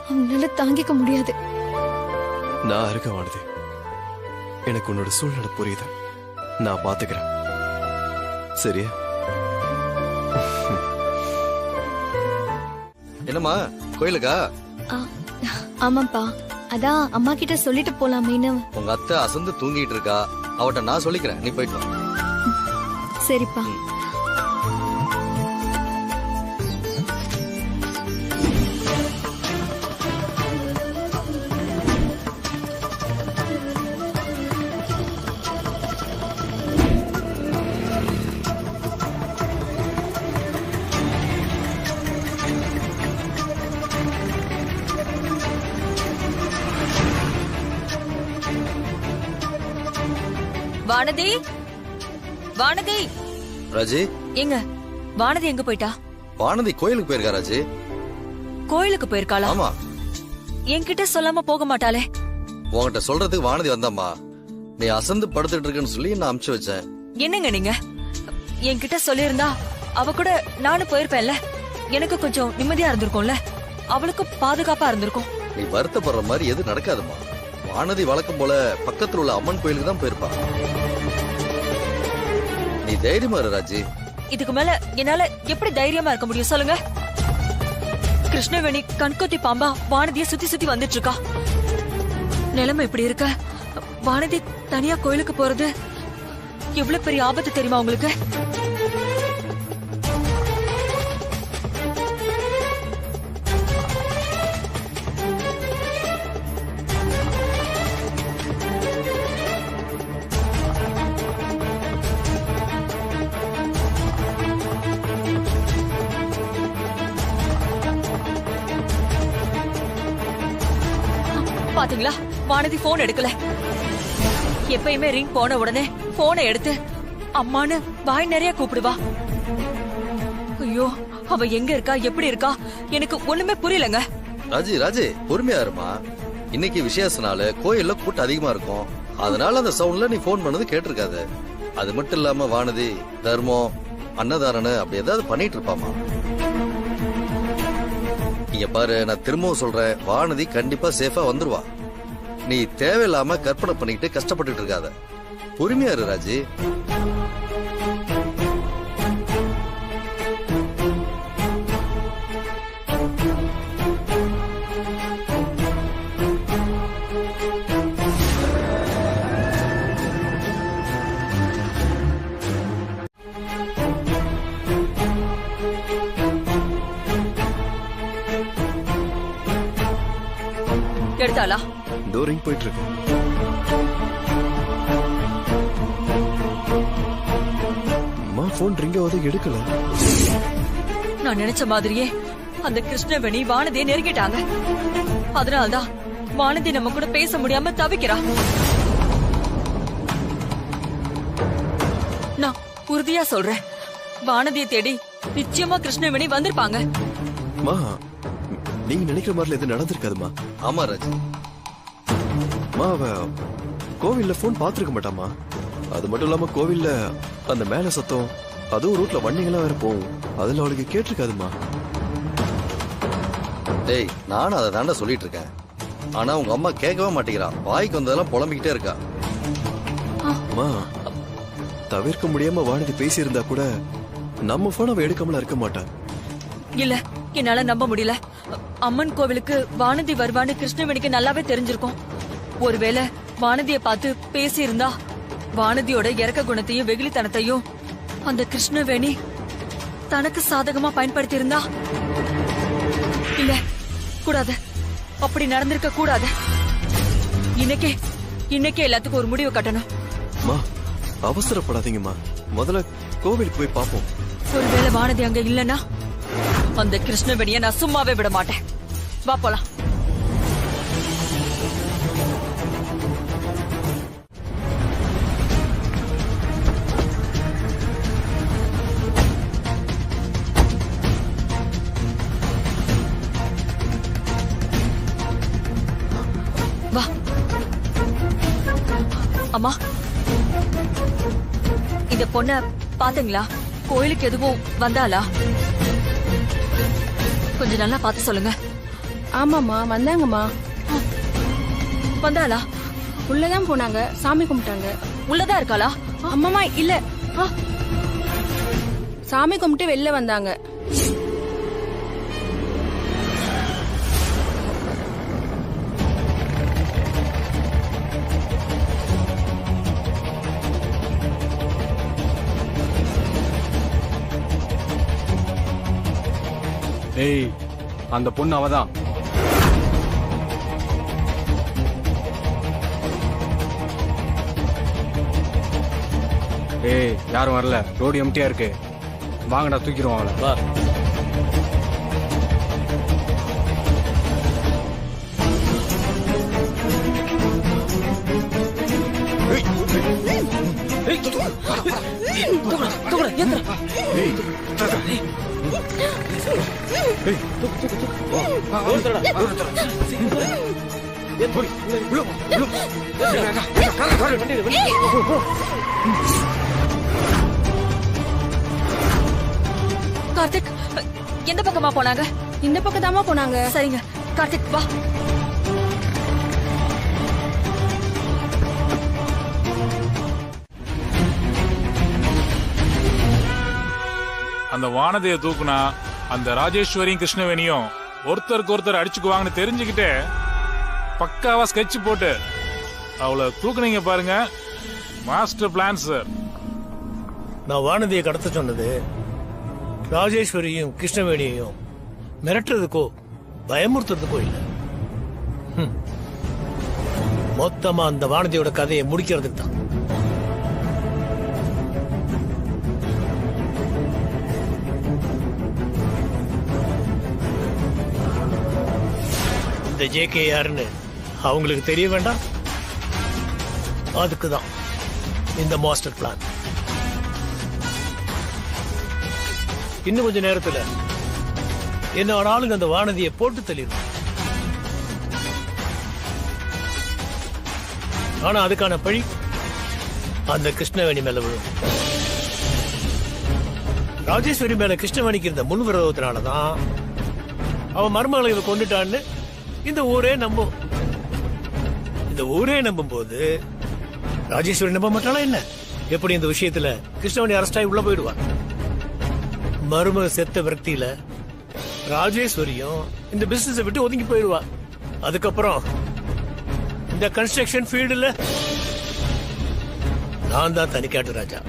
அவங்களால தாங்கிக்க முடியாது. நான் இருக்க வானதி, எனக்கு உன்னோட சூழ்நிலை புரியுது. நான் பாத்துக்கிறேன், சரியா? என்னம்மா, கோயிலுக்கா? ஆமாப்பா, அதான் அம்மா கிட்ட சொல்லிட்டு போலாமேன்னு. உங்க அத்தை அசந்து தூங்கிட்டு இருக்கா, அவட்ட நான் சொல்லிக்கிறேன், நீ போயிட்டு வா. சரிப்பா. வானதி, வானதி. ராஜி, எங்க வானதி எங்க போயிட்டா? வானதி கோயிலுக்கு போயிருக்கா ராஜி. கோயிலுக்கு போயிருக்காளா? ஆமா. என்கிட்ட சொல்லாம போக மாட்டாளே. உன்கிட்ட சொல்றதுக்கு வானதி வந்தாம்மா. நீ அசந்து படுத்துட்டு இருக்கன்னு சொல்லி நான் அனுப்பிச்சு வச்சேன். என்னங்க நீங்க என்கிட்ட சொல்லியிருந்தா அவ கூட நானும் போயிருப்பேன்ல. எனக்கு கொஞ்சம் நிம்மதியா இருந்திருக்கும்ல. அவளுக்கும் பாதுகாப்பா இருந்திருக்கும். நீ வருத்தப்படுற மாதிரி எது நடக்காதுமா. வானதி வழக்கம் போல பக்கத்துல உள்ள அம்மன் கோயிலுக்கு தான் போயிருப்பா. நீ தைரியமா இரு ராஜி. இதுக்கு மேல என்னால எப்படி தைரியமா இருக்க முடியும் சொல்லுங்க? கிருஷ்ணவேணி கண்கொத்தி பாம்பா வானதிய சுத்தி சுத்தி வந்துட்டு இருக்கா. நிலைமை இப்படி இருக்க வானதி தனியா கோயிலுக்கு போறது எவ்வளவு பெரிய ஆபத்து தெரியுமா உங்களுக்கு? பாத்தீங்களா, வானதி போன் எடுக்கல. எப்பயுமே ரிங் போன உடனே போனை எடுத்து அம்மான்னு வாய் நிறைய கூப்பிடுவா. ஐயோ, அவ எங்க இருக்கா எப்படி இருக்கா எனக்கு ஒண்ணுமே புரியலங்க. ராஜி பொறுமையா இருமா. இன்னைக்கு விசேஷ நாள், கோயில்ல கூட்டம் அதிகமா இருக்கும். அதனால அந்த சவுண்ட்ல நீ போன் பண்ணது கேட்டிருக்காது. அது மட்டும் இல்லாம வானதி தர்மம் அன்னதாரன்னு அப்படி ஏதாவது பண்ணிட்டு இருப்பாமா. இங்க பாரு, நான் திரும்பவும் சொல்றேன், வானதி கண்டிப்பா சேஃபா வந்துருவா. நீ தேவையில்லாம கற்பனை பண்ணிக்கிட்டு கஷ்டப்பட்டுட்டு இருக்காத. பொறுமையா இரு ராஜி. எடுத்தாளா? டோரிங் போயிட்டு இருக்கு. அம்மா போன் ரிங் ஆவது எடுக்கல. நான் நினைச்ச மாதிரியே அந்த கிருஷ்ணவேணி வானதியை நெருங்கிட்டாங்க. அதனால்தான் வானதி நம்ம கூட பேச முடியாம தவிக்கிறா. நான் உறுதியா சொல்றேன், வானதியை தேடி நிச்சயமா கிருஷ்ணவேணி வந்திருப்பாங்க. மா, நீங்க நினைக்கிற மாதிரி எது நடந்திருக்காதுமா. ஆமா ராஜி. அவ கோவில்ல போன் பாத்துருக்க மாட்டாமா. அது மட்டும் இல்லாம கோவில்ல அந்த மேல சத்தம், அதுவும் ரூட்ல வண்டிங்கெல்லாம் வேற போகும். அதுல அவளுக்கு கேட்டிருக்காதுமா. டேய், நானும் அதை தாண்டா சொல்லிட்டு இருக்கேன். ஆனா உங்க அம்மா கேட்கவே மாட்டேங்கிறா. வாய்க்கு வந்ததெல்லாம் புலம்பிக்கிட்டே இருக்கா. அம்மா, தவிர்க்க முடியாம வானதி பேசியிருந்தா கூட நம்ம போன் அவ எடுக்காமல இருக்க மாட்டா. இல்ல, என்னால நம்ப முடியல. அம்மன் கோவிலுக்கு வானதி வருவான்னு கிருஷ்ணவேணிக்கு நல்லாவே தெரிஞ்சிருக்கும். ஒருவேளை வானதியை பார்த்து பேசி இருந்தா வானதியோட இறக்க குணத்தையும் வெகுளித்தனத்தையும் அந்த கிருஷ்ணவேணி தனக்கு சாதகமா பயன்படுத்தி இருந்தா. இல்ல, கூடாது, அப்படி நடந்திருக்க கூடாது. இன்னைக்கே எல்லாத்துக்கும் ஒரு முடிவு கட்டணும். அவசரப்படாதீங்கம்மா, முதல்ல கோவிலுக்கு போய் பாப்போம். ஒருவேளை வானதி அங்க இல்லன்னா அந்த கிருஷ்ணவேணிய நான் சும்மாவே விட மாட்டேன். வா போலாம். வா. அம்மா, இந்த பொண்ண பாத்தீங்களா? கோயிலுக்கு எதுவும் வந்தாளா? கொஞ்சம் நல்லா பார்த்து சொல்லுங்க. ஆமாமா, வந்தாங்கம்மா. வந்தாளா? உள்ளதான் போனாங்க, சாமி கும்பிட்டாங்க. உள்ளதான் இருக்காளா? அம்மாமா இல்ல, சாமி கும்பிட்டு வெளில வந்தாங்க. ஏய், அந்த பொண்ணு அவதான். ஏய், யாரும் வரல, ரோடு எம்டியா இருக்கு. வாங்கடா, தூக்கிடுவோம் அவளை. வா. கார்த்திக், எந்த பக்கமா போனாங்க? இந்த பக்கம் தாமா போனாங்க. சரிங்க கார்த்திக் வா. அந்த வானதியை தூக்குனா அந்த ராஜேஸ்வரியும் கிருஷ்ணவேணியும் ஒருத்தருக்கு ஒருத்தர் அடிச்சுக்குவாங்கன்னு தெரிஞ்சுக்கிட்டே பக்காவா ஸ்கெட்ச் போட்டு அவளை தூக்குனீங்க பாருங்க. Master plan sir. நான் வானதியை கடத்த சொன்னது ராஜேஸ்வரியும் கிருஷ்ணவேணியையும் மிரட்டுறதுக்கோ பயமுறுத்துறதுக்கோ இல்லை. மொத்தமா அந்த வானதியோட கதையை முடிக்கிறதுக்கு தான். இந்த ஜேகே யாருன்னு அவங்களுக்கு தெரிய வேண்டாம். அதுக்குதான் இந்த மாஸ்டர் பிளான். இன்னும் கொஞ்ச நேரத்துல என்னோட ஆளுங்க அந்த வானதியை போட்டு தள்ளிடும். ஆனா அதுக்கான பழி அந்த கிருஷ்ணவேணி மேல விழும். ராஜேஸ்வரி மேல கிருஷ்ணவேணிக்கு இருந்த முன் விரோதத்தினாலதான் அவன் மருமகளை இவ கொண்டுட்டான்னு இந்த ஊரே நம்பும். இந்த ஊரே நம்பும் போது ராஜேஸ்வரி நம்ப மாட்டாளா என்ன? எப்படி இந்த விஷயத்துல கிருஷ்ணவேணி அரெஸ்ட் ஆகி உள்ள போயிடுவான். மருமக செத்த விரக்தியில ராஜேஸ்வரியும் இந்த பிசினஸ் விட்டு ஒதுங்கி போயிடுவா. அதுக்கப்புறம் இந்த கன்ஸ்ட்ரக்ஷன் ஃபீல்டுல நான் தான் தனிக்காட்டு ராஜா.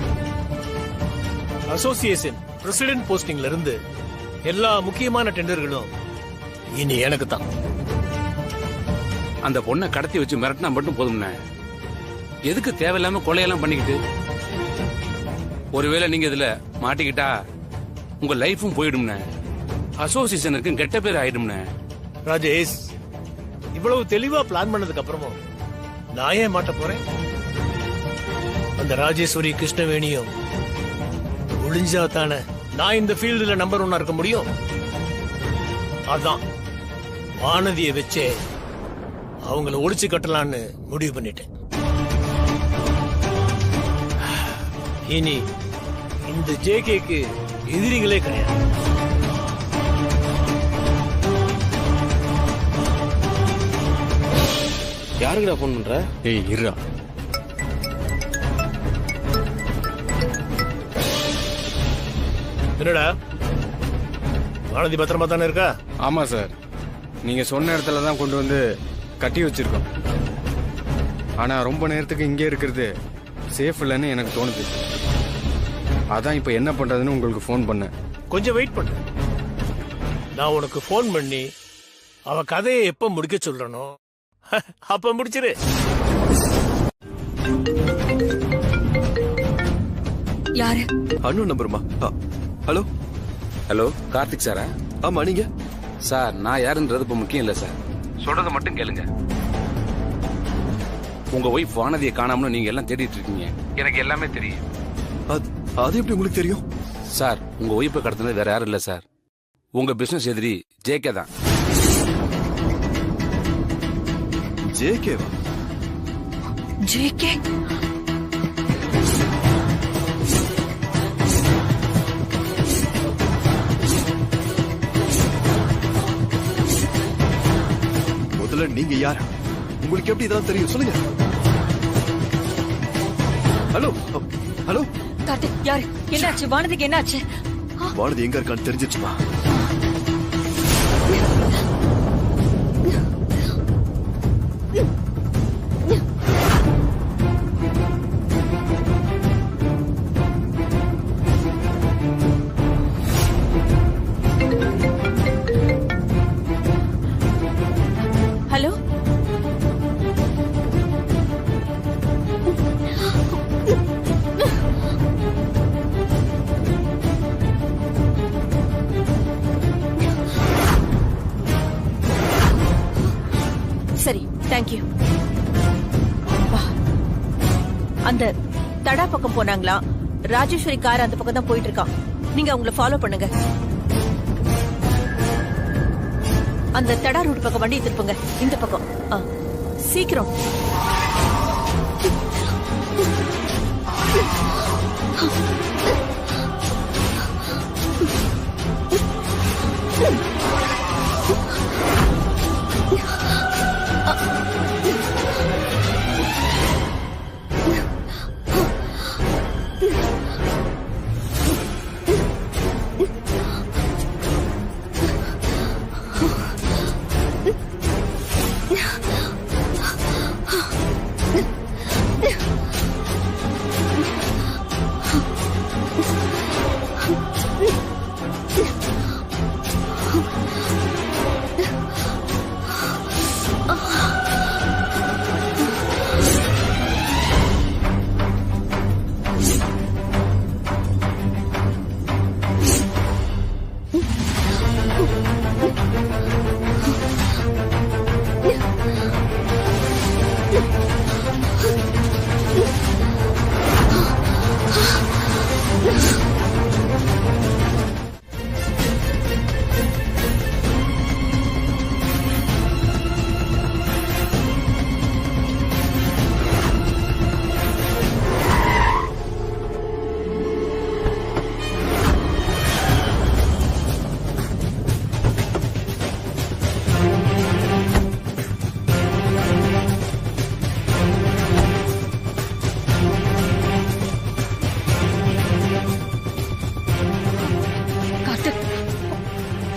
அசோசியேஷன் பிரசிடென்ட் போஸ்டிங்ல இருந்து எல்லா முக்கியமான டெண்டர்களும் இனி எனக்கு தான். அந்த பொண்ணை கடத்தி வச்சு மிரட்டினா மட்டும் போதும்ண்ணே. எதுக்கு தேவையில்லாம கொலையெல்லாம் பண்ணிக்கிட்டு? ஒருவேளை நீங்க இதுல மாட்டிக்கிட்டா உங்க லைஃபும் போயிடும்ண்ணே. அசோசியேஷனுக்கு கெட்ட பேர் ஆயிடும்ண்ணே. ராஜேஷ், இவ்வளவு தெளிவா பிளான் பண்ணதுக்கு அப்புறமும் நான் ஏன் மாட்ட போறேன்? அந்த ராஜேஸ்வரி கிருஷ்ணவேணியும் ஒளிஞ்சா தானே நான் இந்த ஃபீல்டுல நம்பர் 1 இருக்க முடியும். அதான் வானதியை வச்சே அவங்கள ஒழிச்சு கட்டலான்னு முடிவு பண்ணிட்டேன். இனி இந்த ஜேகேக்கு எதிரிகளே கிடையாது. யாருக்குடா போன் பண்ற? ஏய் இருடா. என்னடா வானதி பத்திரமா தானே இருக்கா? ஆமா சார், நீங்க சொன்ன இடத்துல தான் கொண்டு வந்து கட்டி வச்சிருக்கோம். ஆனா ரொம்ப நேரத்துக்கு இங்கே இருக்கிறது சேஃப் இல்லைன்னு எனக்கு தோணுது. அதான் இப்ப என்ன பண்றதுன்னு உங்களுக்கு போன் பண்ணேன். கொஞ்சம் வெயிட் பண்ணு. நான் உனக்கு போன் பண்ணி அவ கதையை எப்ப முடிக்க சொல்றனோ அப்ப முடிச்சிரு. யாரு? அண்ணன் நம்பருமா? ஹலோ ஹலோ, கார்த்திக் சாரா? ஆமா, நீங்க? சார், நான் யாருன்றது இப்ப முக்கியம் இல்ல சார். சொல்றதை மட்டும் கேளுங்க. உங்க ஒய்ஃப் வானதியை காணாமனு நீங்க எல்லாம் தேடிட்டு இருக்கீங்க. எனக்கு எல்லாமே தெரியும். அது எப்படி உங்களுக்கு தெரியும்? சார், உங்க ஒய்ஃபை கடத்தினது வேற யாரும் இல்ல சார். உங்க பிசினஸ் எதிரி ஜேகே தான். ஜேகேவா? ஜேகே? முதல்ல நீங்க யார்? உங்களுக்கு எப்படி இதெல்லாம் தெரியும்? சொல்லுங்க. ஹலோ ஹலோ கார்த்திக், யாரு? என்னாச்சு? வானதிக்கு என்னாச்சு? வானதி எங்க இருக்கான்னு தெரிஞ்சிச்சுமா? ஹலோ, சரி, தேங்க்யூ. அந்த தடா பக்கம் போனாங்களா? ராஜேஸ்வரி கார் அந்த பக்கம் தான் போயிட்டு இருக்கான். நீங்க அவங்கள ஃபாலோ பண்ணுங்க. அந்த தடா ரூட் பக்கம் வண்டி திருப்புங்க. இந்த பக்கம் சீக்கிரம்.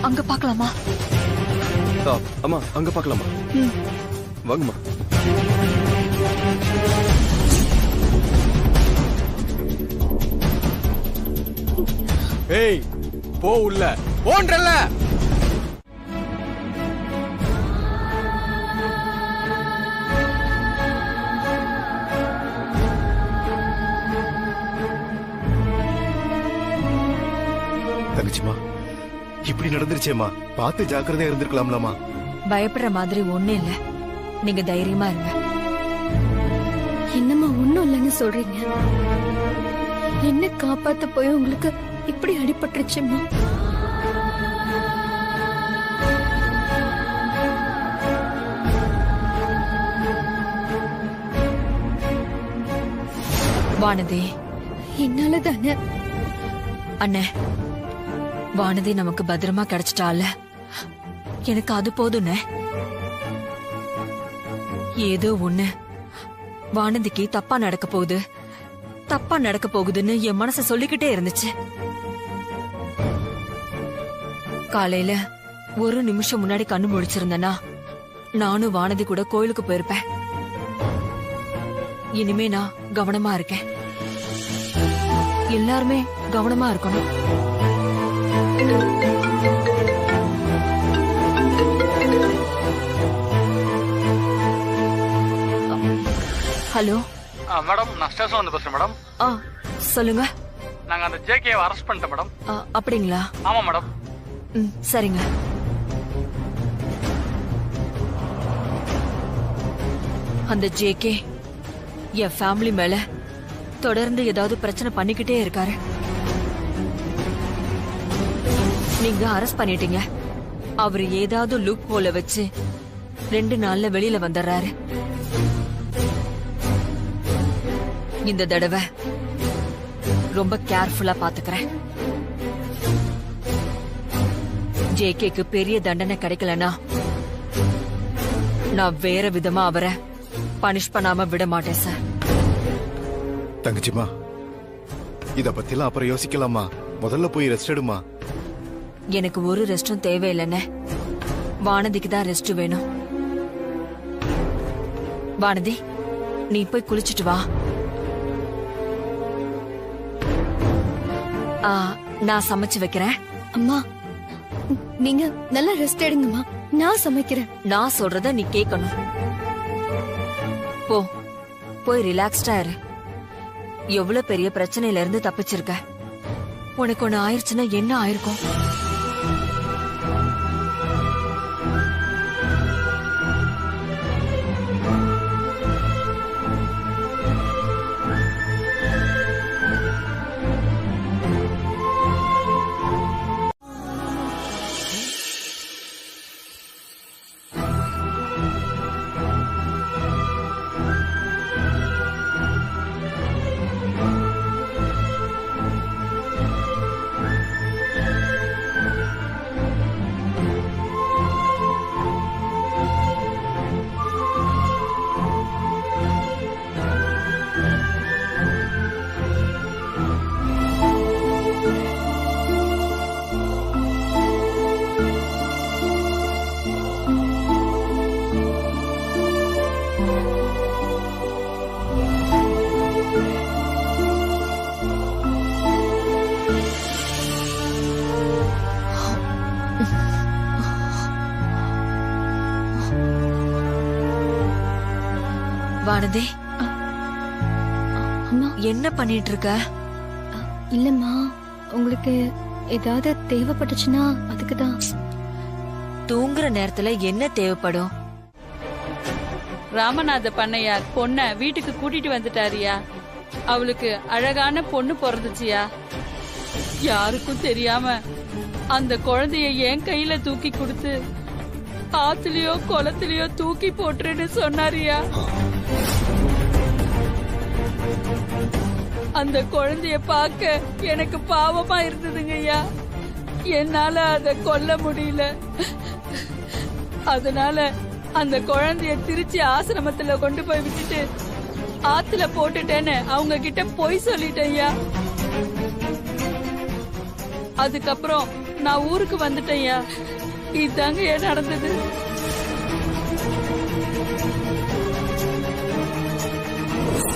அங்க பாக்கலாமா? அம்மா அங்க பாக்கலாமா? வாங்கம்மா. ஏய் போ உள்ள போன்றல்ல. தங்கச்சிமா இப்படி நடந்துருச்சேம்மா, பார்த்து ஜாக்கிரதையா இருந்திருக்கலாம்லம்மா. பயப்படுற மாதிரி ஒண்ணு இல்ல, நீங்க தைரியமா இருங்க. என்னம்மா ஒண்ணும் இல்லைன்னு சொல்றீங்க? என்ன காப்பாத்த போய் உங்களுக்கு இப்படி அடிபட்டுருச்சுமா? வானதி, என்னால தானே. அண்ணே, வானதி நமக்கு பத்திரமா கிடைச்சிட்டால, எனக்கு அது போதும்னே. ஏதோ ஒண்ணு வானதிக்கு தப்பா நடக்க போகுதுன்னு என் மனச சொல்லிக்கிட்டே இருந்துச்சு. காலையில ஒரு நிமிஷம் முன்னாடி கண்ணு முழிச்சிருந்தேன்னா நானும் வானதி கூட கோயிலுக்கு போயிருப்பேன். இனிமே நான் கவனமா இருக்கேன். எல்லாருமே கவனமா இருக்கணும். ஹலோ மேடம், நான் ஸ்டேஷன் வந்து பேசுறேன் மேடம். சொல்லுங்க. நாங்க அந்த ஜேகேவை அரெஸ்ட் பண்ணிட்டோம் மேடம். அப்படிங்களா? ஆமா மேடம். சரிங்க. அந்த ஜேகே என் ஃபேமிலி மேல தொடர்ந்து ஏதாவது பிரச்சனை பண்ணிக்கிட்டே இருக்காரு. நீங்க அரெஸ்ட் பண்ணிட்டீங்க. அவரு ஏதாவது லூப் ஹோல வச்சு 2 நாள்ல வெளியில வந்துடுறாரு. இந்த தடவை ரொம்ப கேர்ஃபுல்லா பாத்துக்கிறேன். ஜேகேக்கு பெரிய தண்டனை கிடைக்கலனா நான் வேற விதமா அவரை பனிஷ் பண்ணாம விட மாட்டேன் சார். தங்கச்சிமா, இத பத்திலாம் அப்புறம் யோசிக்கலாமா, முதல்ல போய் ரெஸ்ட் எடுமா. எனக்கு ஒரு ரெஸ்டும் தேவையில்லைன்னு, வானதிக்கு தான் ரெஸ்ட் வேணும். வானதி, நீ போய் குளிச்சுட்டு வா. நான் சமைச்சு வைக்கிறேன். அம்மா, நீங்க நல்லா ரெஸ்ட் எடுங்கம்மா, நான் சமைக்கிறேன். நான் சொல்றத நீ கேட்கணும். போய் ரிலாக்ஸ்டா இரு. எவ்வளவு பெரிய பிரச்சனையில இருந்து தப்பிச்சிருக்க. உனக்கு ஒண்ணு ஆயிருச்சுன்னா என்ன ஆயிருக்கும்? வானதி, என்ன பண்ணிட்டு இருக்க? இல்லம்மா, உங்களுக்கு ஏதாவது தேவைப்பட்டுச்சுன்னா அதுக்குதான். தூங்குற நேரத்துல என்ன தேவைப்படும்? ராமநாத பண்ணையார் பொண்ண வீட்டுக்கு கூட்டிட்டு வந்துட்டாரியா. அவளுக்கு அழகான பொண்ணு பிறந்துச்சியா. யாருக்கும் தெரியாம அந்த குழந்தைய என் கையில தூக்கி கொடுத்து ஆத்துலயோ குளத்திலயோ தூக்கி போட்டுருன்னு சொன்னாரியா. அந்த குழந்தைய பார்க்க எனக்கு பாவமா இருந்ததுங்கய்யா. என்னால அத கொல்ல முடியல. அதனால அந்த குழந்தைய திருச்சி ஆசிரமத்துல கொண்டு போய் விட்டுட்டு ஆத்துல போட்டுட்டேன்னு அவங்க கிட்ட பொய் சொல்லிட்டேன்யா. அதுக்கப்புறம் நான் ஊருக்கு வந்துட்டேன்யா. இதாங்க ஏன் நடந்தது.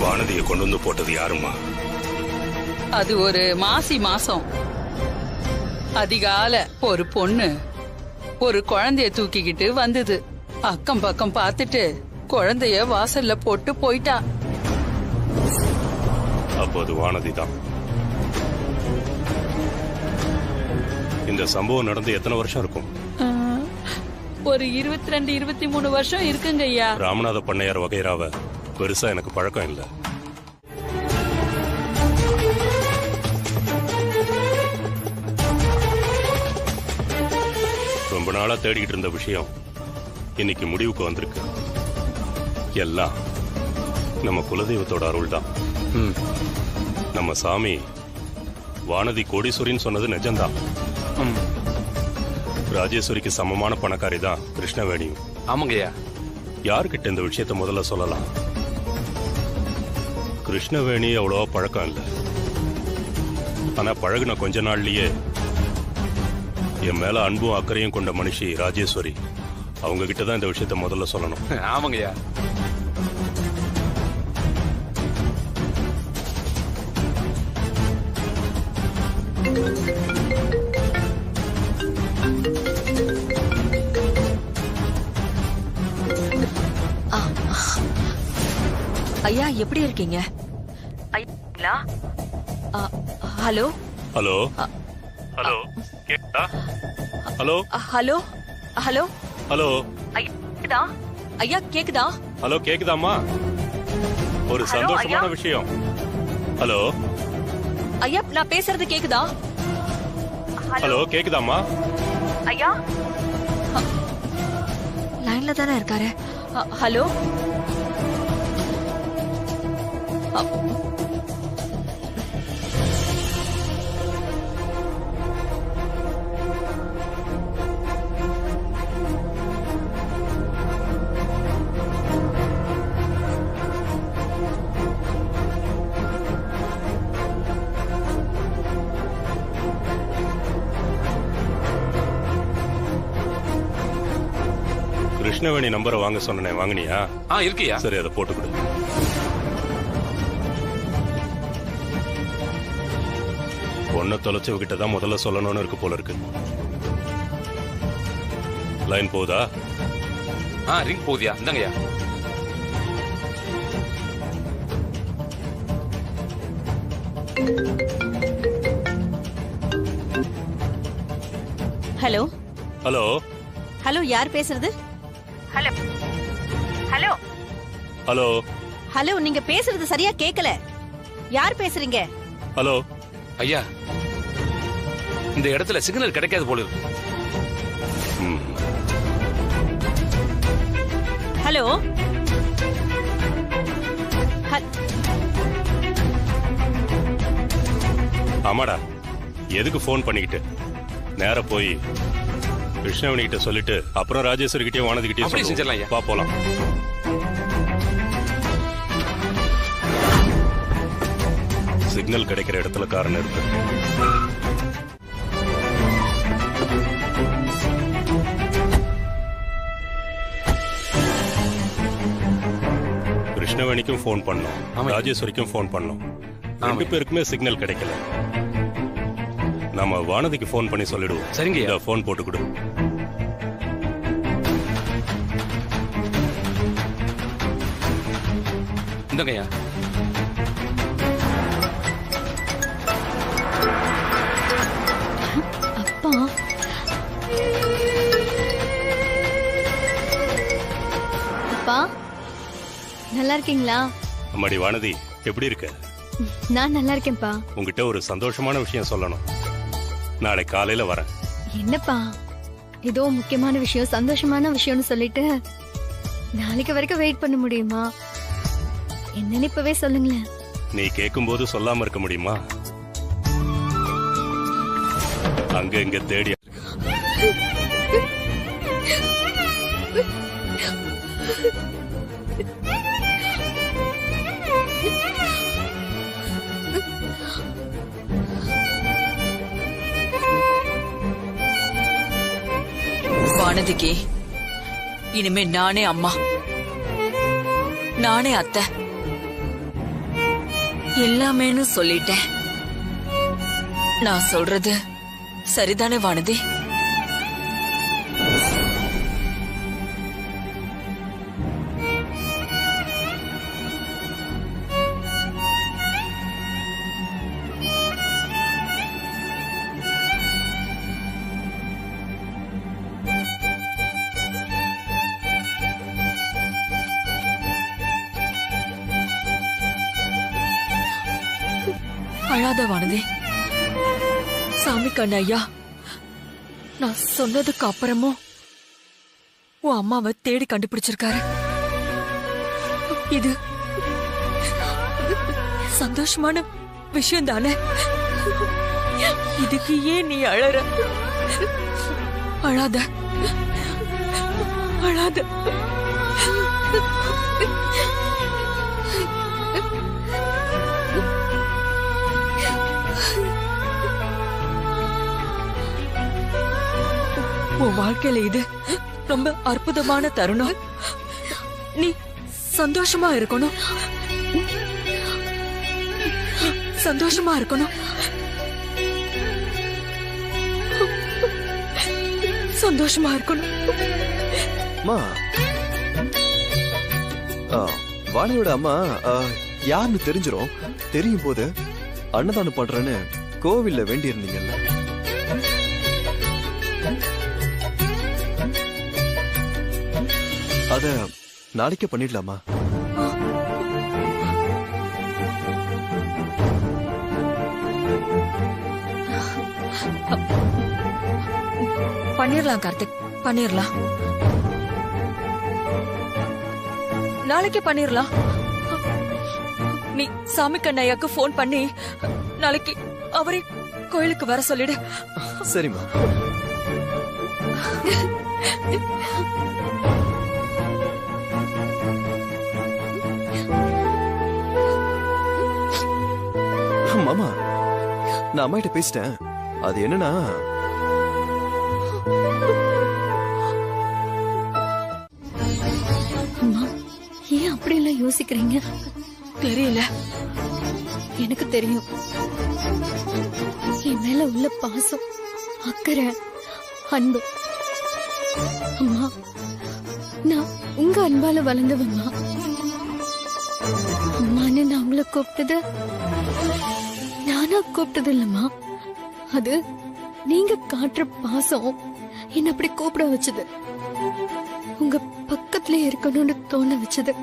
வானதியை கொண்டு வந்து போட்டது யாருமா? அது ஒரு மாசி மாசம் அதிகால ஒரு பொண்ணு ஒரு குழந்தைய தூக்கிக்கிட்டு வந்தது. அக்கம் பக்கம் பார்த்துட்டு குழந்தைய வாசல்ல போட்டு போயிட்டா. அப்போ அது வானதி தான். இந்த சம்பவம் நடந்து எத்தனை வருஷம் இருக்கும்? ஒரு 22 23 வருஷம் இருக்குங்க ஐயா. ராமநாத பண்ணையார் வகைராவ பெருசா எனக்கு பழக்கம் இல்லை. ரொம்ப நாளா தேடிக்கிட்டு இருந்த விஷயம் இன்னைக்கு முடிவுக்கு வந்திருக்கு. எல்லாம் நம்ம குலதெய்வத்தோட அருள் தான். நம்ம சாமி வானதி கோடீஸ்வரின்னு சொன்னது நிஜம்தான். ராஜேஸ்வரிக்கு சமமான பணக்காரி தான் கிருஷ்ணவேணியும். ஆமாங்கய்யா. யாருக்கிட்ட இந்த விஷயத்த முதல்ல சொல்லலாம்? கிருஷ்ணவேணி அவ்வளவா பழக்கம் இல்லை. ஆனா பழகுன கொஞ்ச நாள்லயே என் மேல அன்பும் அக்கறையும் கொண்ட மனுஷி ராஜேஸ்வரி. அவங்க கிட்டதான் இந்த விஷயத்த முதல்ல சொல்லணும். ஆமாங்கய்யா. ஐயா எப்படி இருக்கீங்க? ஐயா ஹலோ ஹலோ ஹலோ கேக்குதா? ஹலோ ஹலோ ஹலோ ஹலோ கேக்குதா? ஐயா கேக்குதா? ஹலோ கேக்குதாம்மா? ஒரு சந்தோஷமான விஷயம். ஹலோ ஐயா நான் பேசுறது கேக்குதா? ஹலோ கேக்குதாம்மா? ஐயா லைன்ல தானே இருக்காரு. ஹலோ கிருஷ்ணவேணி நம்பரை வாங்க சொன்னேன், வாங்கினியா? இருக்கியா? சரி, அதை போட்டு கொடு. பொண்ணை தொலைச்சவகிட்ட தான் முதல்ல சொல்லணும்னு இருக்கு போல இருக்கு. லைன் போகுதா? ரிங் போகுதியா? இந்தாங்கய்யா. ஹலோ ஹலோ ஹலோ யார் பேசுறது? ஹலோ ஹலோ ஹலோ ஹலோ நீங்க பேசுறது சரியா கேக்கல. யார் பேசுறீங்க? ஹலோ ஐயா, இந்த இடத்துல சிக்னல் கிடைக்காது போல இருக்கு. ஹலோ ஆமாடா, எதுக்கு போன் பண்ணிக்கிட்டு? நேர போய் கிருஷ்ணவேணி கிட்ட சொல்லிட்டு அப்புறம் ராஜேஸ்வரி கிட்டே வானதி கிட்டே செஞ்சிடலாம். வா போலாம். சிக்னல் கிடைக்கிற இடத்துல காரணம் இருக்கு. கிருஷ்ணவேணிக்கும் போன் பண்ணோம், ராஜேஸ்வரிக்கும் போன் பண்ணோம். 2 பேருக்குமே சிக்னல் கிடைக்கல. நாம வானதிக்கு போன் பண்ணி சொல்லிடுவோம். சரிங்க, போன் போட்டு கொடு. இந்தங்கய்யா. அப்பா அப்பா நல்லா இருக்கீங்களா? அம்மாடி வானதி, எப்படி இருக்க? நான் நல்லா இருக்கேன்ப்பா. உங்ககிட்ட ஒரு சந்தோஷமான விஷயம் சொல்லணும். நாளை காலையில வரேன். என்னப்பா ஏதோ முக்கியமான விஷயம், சந்தோஷமான விஷயம்னு சொல்லிட்டு நாளைக்கு வரைக்கும் வெயிட் பண்ண முடியுமா? என்னன்னு இப்பவே சொல்லுங்களேன். நீ கேட்கும் போது சொல்லாம இருக்க முடியுமா? அங்க இங்க தேடி வானதிக்கு இனிமே நானே அம்மா, நானே அத்தை, எல்லாமேன்னு சொல்லிட்டேன். நான் சொல்றது சரிதானே வானதி? அழாத வானதி. சாமி கண்ணையா, நான் சொன்னதுக்கு அப்புறமும் உன் அம்மாவை தேடி கண்டுபிடிச்சிருக்காரு. இது சந்தோஷமான விஷயம் தானே? இதுக்கு ஏன் நீ அழற? அழாத, அழாத. உன் வாழ்க்கையில இது ரொம்ப அற்புதமான தருணம். நீ சந்தோஷமா இருக்கணும், சந்தோஷமா இருக்கணும், சந்தோஷமா இருக்கணும். அம்மா, வாணியோட அம்மா யாருன்னு தெரிஞ்சிரும். தெரியும் போது அன்னதானம் பண்றேன்னு கோவில்ல வேண்டி இருந்தீங்கல்ல, அத நாளைக்கே பண்ணிடலாமா? பண்ணிரலாம் கார்த்திக், பண்ணிரலாம். நாளைக்கே பண்ணிரலாம். நீ சாமி கண்ணையாக்கு போன் பண்ணி நாளைக்கு அவரே கோயிலுக்கு வர சொல்லிடு. சரிம்மா. மாமா, நான் அம்மா கிட்ட பேசிட்டேன். அது என்னன்னா, அம்மா ஏன் அப்படி எல்லாம் யோசிக்கிறீங்க? தெரியல, எனக்கு தெரியும். என் மேல உள்ள பாசம், அக்கறை, அன்பு. அம்மா, நான் உங்க அன்பால வளர்ந்தவம்மா. அம்மான்னு நான் உங்களை கூப்பிட்டது நானா கூப்பிட்டது இல்லம்மா. அது நீங்க காட்டுற பாசம் என்ன அப்படி கூப்பிட வச்சது, உங்க பக்கத்துல இருக்கணும்னு தோண வச்சது.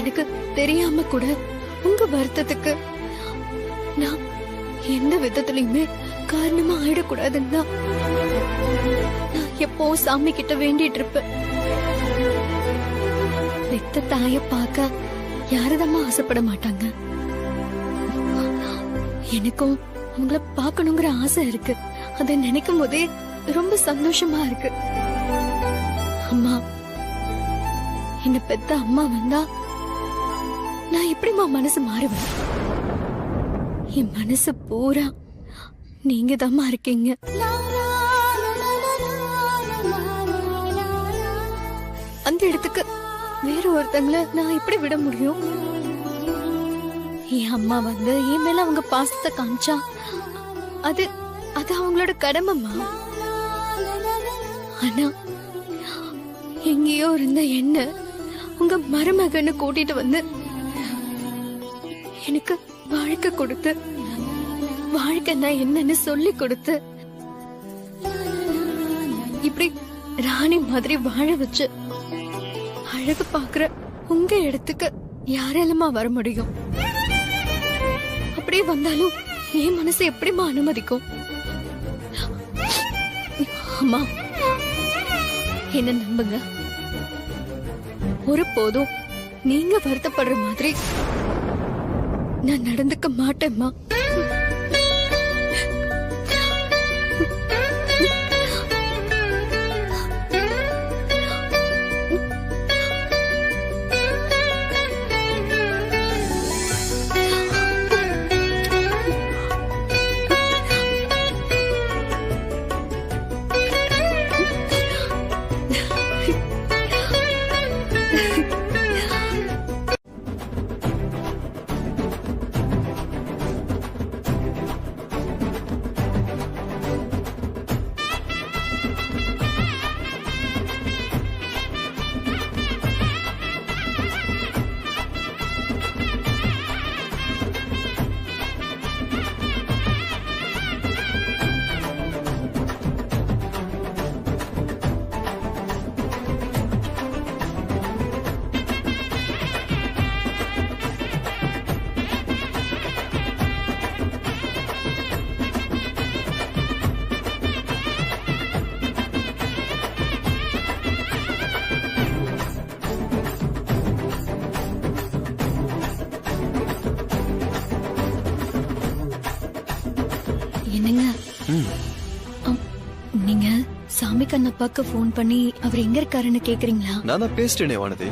எனக்கு தெரியாம கூட உங்க வருத்தத்துக்கு நான் எந்த விதத்திலயுமே காரணமா ஆயிடக்கூடாதுன்னா நான் எப்போ சாமி கிட்ட வேண்டிட்டு இருப்பேன். பெத்த தாய பார்க்க யாரதம்மா ஆசைப்பட மாட்டாங்க. எனக்கும் உங்களை பார்க்கணுங்கிற ஆசை இருக்கு. அதை நினைக்கும் போதே ரொம்ப சந்தோஷமா இருக்கு. அம்மா, என்ன பெத்த அம்மா வந்தா நான் எப்படிமா மனசு மாறுவேன்? என் மனசு பூரா நீங்க தாம்மா இருக்கீங்க. அந்த இடத்துக்கு வேற ஒருத்தங்கள நான் எப்படி விட முடியும்? என் அம்மா வந்து என் மேல அவங்க பாசத்தை காமிச்சா அது அது அவங்களோட கடமைமா. ஆனா எங்கேயோ இருந்த என்ன உங்க மருமகன்னு கூட்டிட்டு வந்து எனக்கு வாழ்க்கை கொடுத்து, வாழ்க்கைன்னா என்னன்னு சொல்லி கொடுத்து, இப்படி ராணி மாதிரி வாழ வச்சு அழகு பாக்குற உங்க இடத்துக்கு யாரெல்லாமா வர முடியும்? அப்படியே வந்தாலும் என் மனசு எப்படிமா அனுமதிக்கும்? அம்மா, என்ன நம்புங்க, ஒரு போதும் நீங்க வருத்தப்படுற மாதிரி நான் நடந்துக்க மாட்டேம்மா. என்னங்க நீங்க சாமி கண்ணப்பாக்கு போன் பண்ணி அவர் எங்க இருக்காருன்னு கேக்குறீங்களா? நான் தான் பேசிட்டேனே வானதி,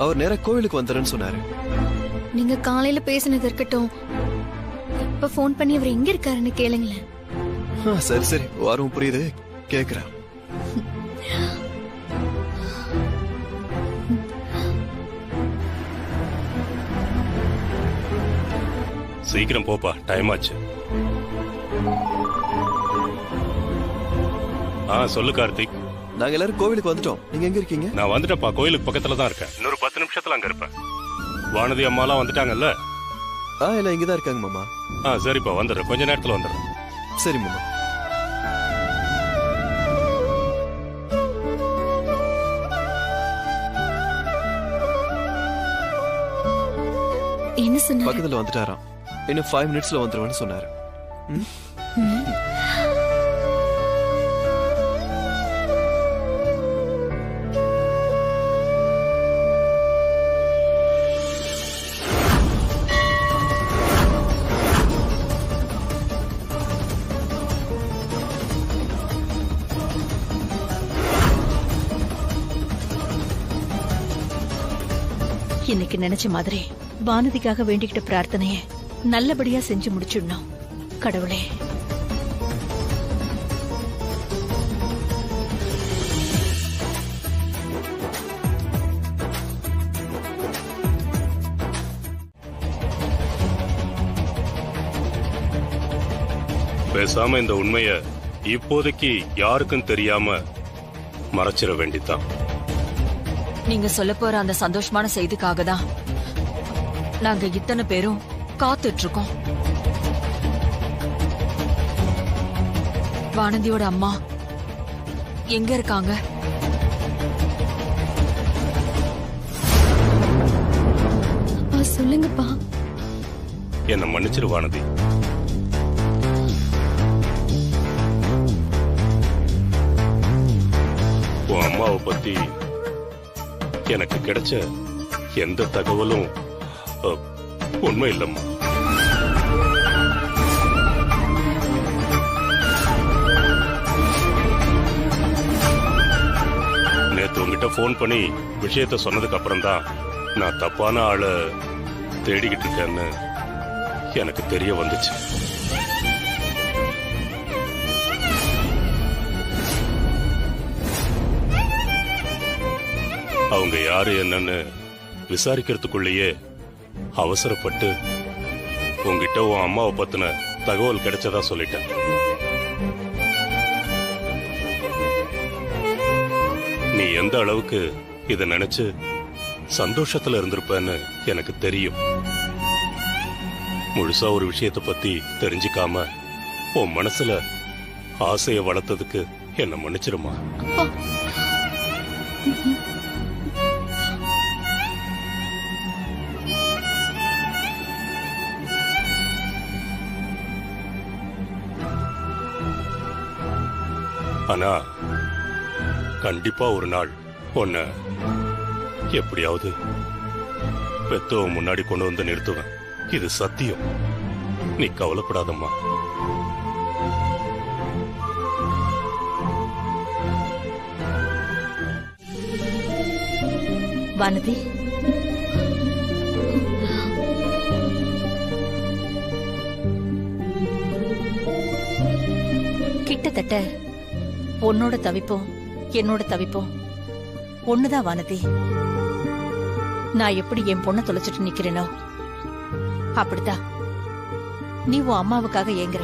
அவர் நேரா கோவிலுக்கு வந்துறேன்னு சொன்னாரு. நீங்க காலையில பேசினது இருக்கட்டும், இப்ப போன் பண்ணி அவர் எங்க இருக்காருன்னு கேளுங்களேன். சரி சரி, வாரம் புரியுது, கேக்குறேன். சீக்கிரம் போப்பா, டைம் ஆச்சு. சொல்லு கார்த்திக். நாங்க எல்லாரும் கோவிலுக்கு வந்துட்டோம். நீங்க எங்க இருக்கீங்க? நான் வந்துட்டேன்ப்பா, கோயிலுக்கு பக்கத்துல தான் இருக்கேன். இன்னொரு 10 நிமிஷத்துல அங்க இருப்பேன். வானதி அம்மாலாம் வந்துட்டாங்கல்ல? எல்லாம் இங்கதான் இருக்காங்க மாமா. சரிப்பா, வந்துடுறேன், கொஞ்ச நேரத்துல வந்துடுறேன். சரி மாமா. என்ன சொன்னாரு? பக்கத்துல வந்துட்டாராம், இன்னும் 5 மினிட்ஸ்ல வந்துருவேன்னு சொன்னாரு. இன்னைக்கு நினைச்ச மாதிரி வானதிக்காக வேண்டிக்கிட்ட பிரார்த்தனைய நல்லபடியா செஞ்சு முடிச்சிடணும். கடவுளே, பேசாம இந்த உண்மைய இப்போதைக்கு யாருக்கும் தெரியாம மறைச்சிட வேண்டித்தான். நீங்க சொல்ல போற அந்த சந்தோஷமான செய்திக்காக தான் நாங்க இத்தனை பேரும் காத்துட்டு இருக்கோம். வானதியோட அம்மா எங்க இருக்காங்க? சொல்லுங்கப்பா. என்ன மன்னிச்சிரு வானதி. உன் அம்மாவை பத்தி எனக்கு கிடைச்ச எந்த தகவலும் உண்மை இல்லம்மா. நேத்து உங்ககிட்ட போன் பண்ணி விஷயத்த சொன்னதுக்கு அப்புறம் தான் நான் தப்பான ஆளை தேடிக்கிட்டு இருக்கேன்னு எனக்கு தெரிய வந்துச்சு. அவங்க யாரு என்னன்னு விசாரிக்கிறதுக்குள்ளேயே அவசரப்பட்டு உங்ககிட்ட உன் அம்மாவை பத்தின தகவல் கிடைச்சதா சொல்லிட்டேன். நீ எந்த அளவுக்கு இத நினைச்சு சந்தோஷத்துல இருந்திருப்பேன்னு எனக்கு தெரியும். முழுசா ஒரு விஷயத்தை பத்தி தெரிஞ்சுக்காம உன் மனசுல ஆசைய வளர்த்ததுக்கு என்ன மன்னிச்சிருமா. ஆனா கண்டிப்பா ஒரு நாள் உன்னை எப்படியாவது பெத்தவ முன்னாடி கொண்டு வந்து நிறுத்துவேன். இது சத்தியம். நீ கவலைப்படாதம்மா. வானதி, கிட்டத்தட்ட உன்னோட தவிப்போம் என்னோட தவிப்போம் ஒண்ணுதான் வானதி. நான் எப்படி என் பொண்ணை தொலைச்சிட்டு நிக்கிறேனோ அப்படித்தான் நீ உன் அம்மாவுக்காக ஏங்குற.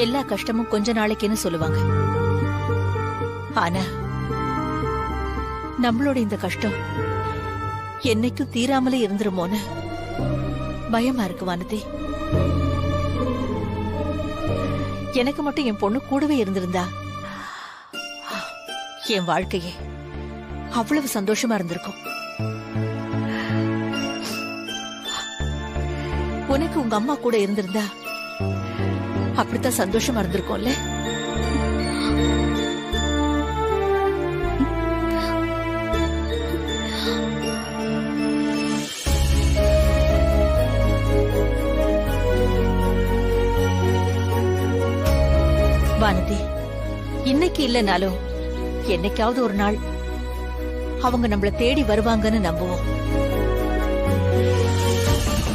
எல்லா கஷ்டமும் கொஞ்ச நாளைக்குன்னு சொல்லுவாங்க. ஆனா நம்மளோட இந்த கஷ்டம் என்னைக்கும் தீராமலே இருந்துருமோன்னு பயமா இருக்கு வானதி. எனக்கு மட்டும் என் பொண்ணு கூடவே இருந்திருந்தா என் வாழ்க்கையே அவ்வளவு சந்தோஷமா இருந்திருக்கும். உனக்கு உங்க அம்மா கூட இருந்திருந்தா அப்படித்தான் சந்தோஷமா இருந்திருக்கும்ல. வானதி, இன்னைக்கு இல்லனாலும் என்னைக்காவது ஒரு நாள் அவங்க நம்மள தேடி வருவாங்கன்னு நம்புவோம்.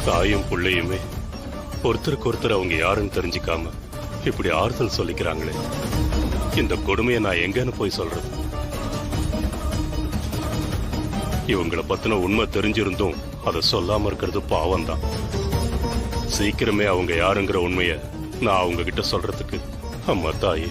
தாயும் புள்ளையுமே ஒருத்தருக்கு ஒருத்தர் அவங்க யாருன்னு தெரிஞ்சுக்காம இப்படி ஆறுதல் சொல்லிக்கிறாங்களே, இந்த கொடுமையை நான் எங்கன்னு போய் சொல்றது? இவங்களை பத்தின உண்மை தெரிஞ்சிருந்தும் அதை சொல்லாம இருக்கிறது பாவம் தான். சீக்கிரமே அவங்க யாருங்கிற உண்மைய நான் அவங்க கிட்ட சொல்றதுக்கு அம்மா தாயே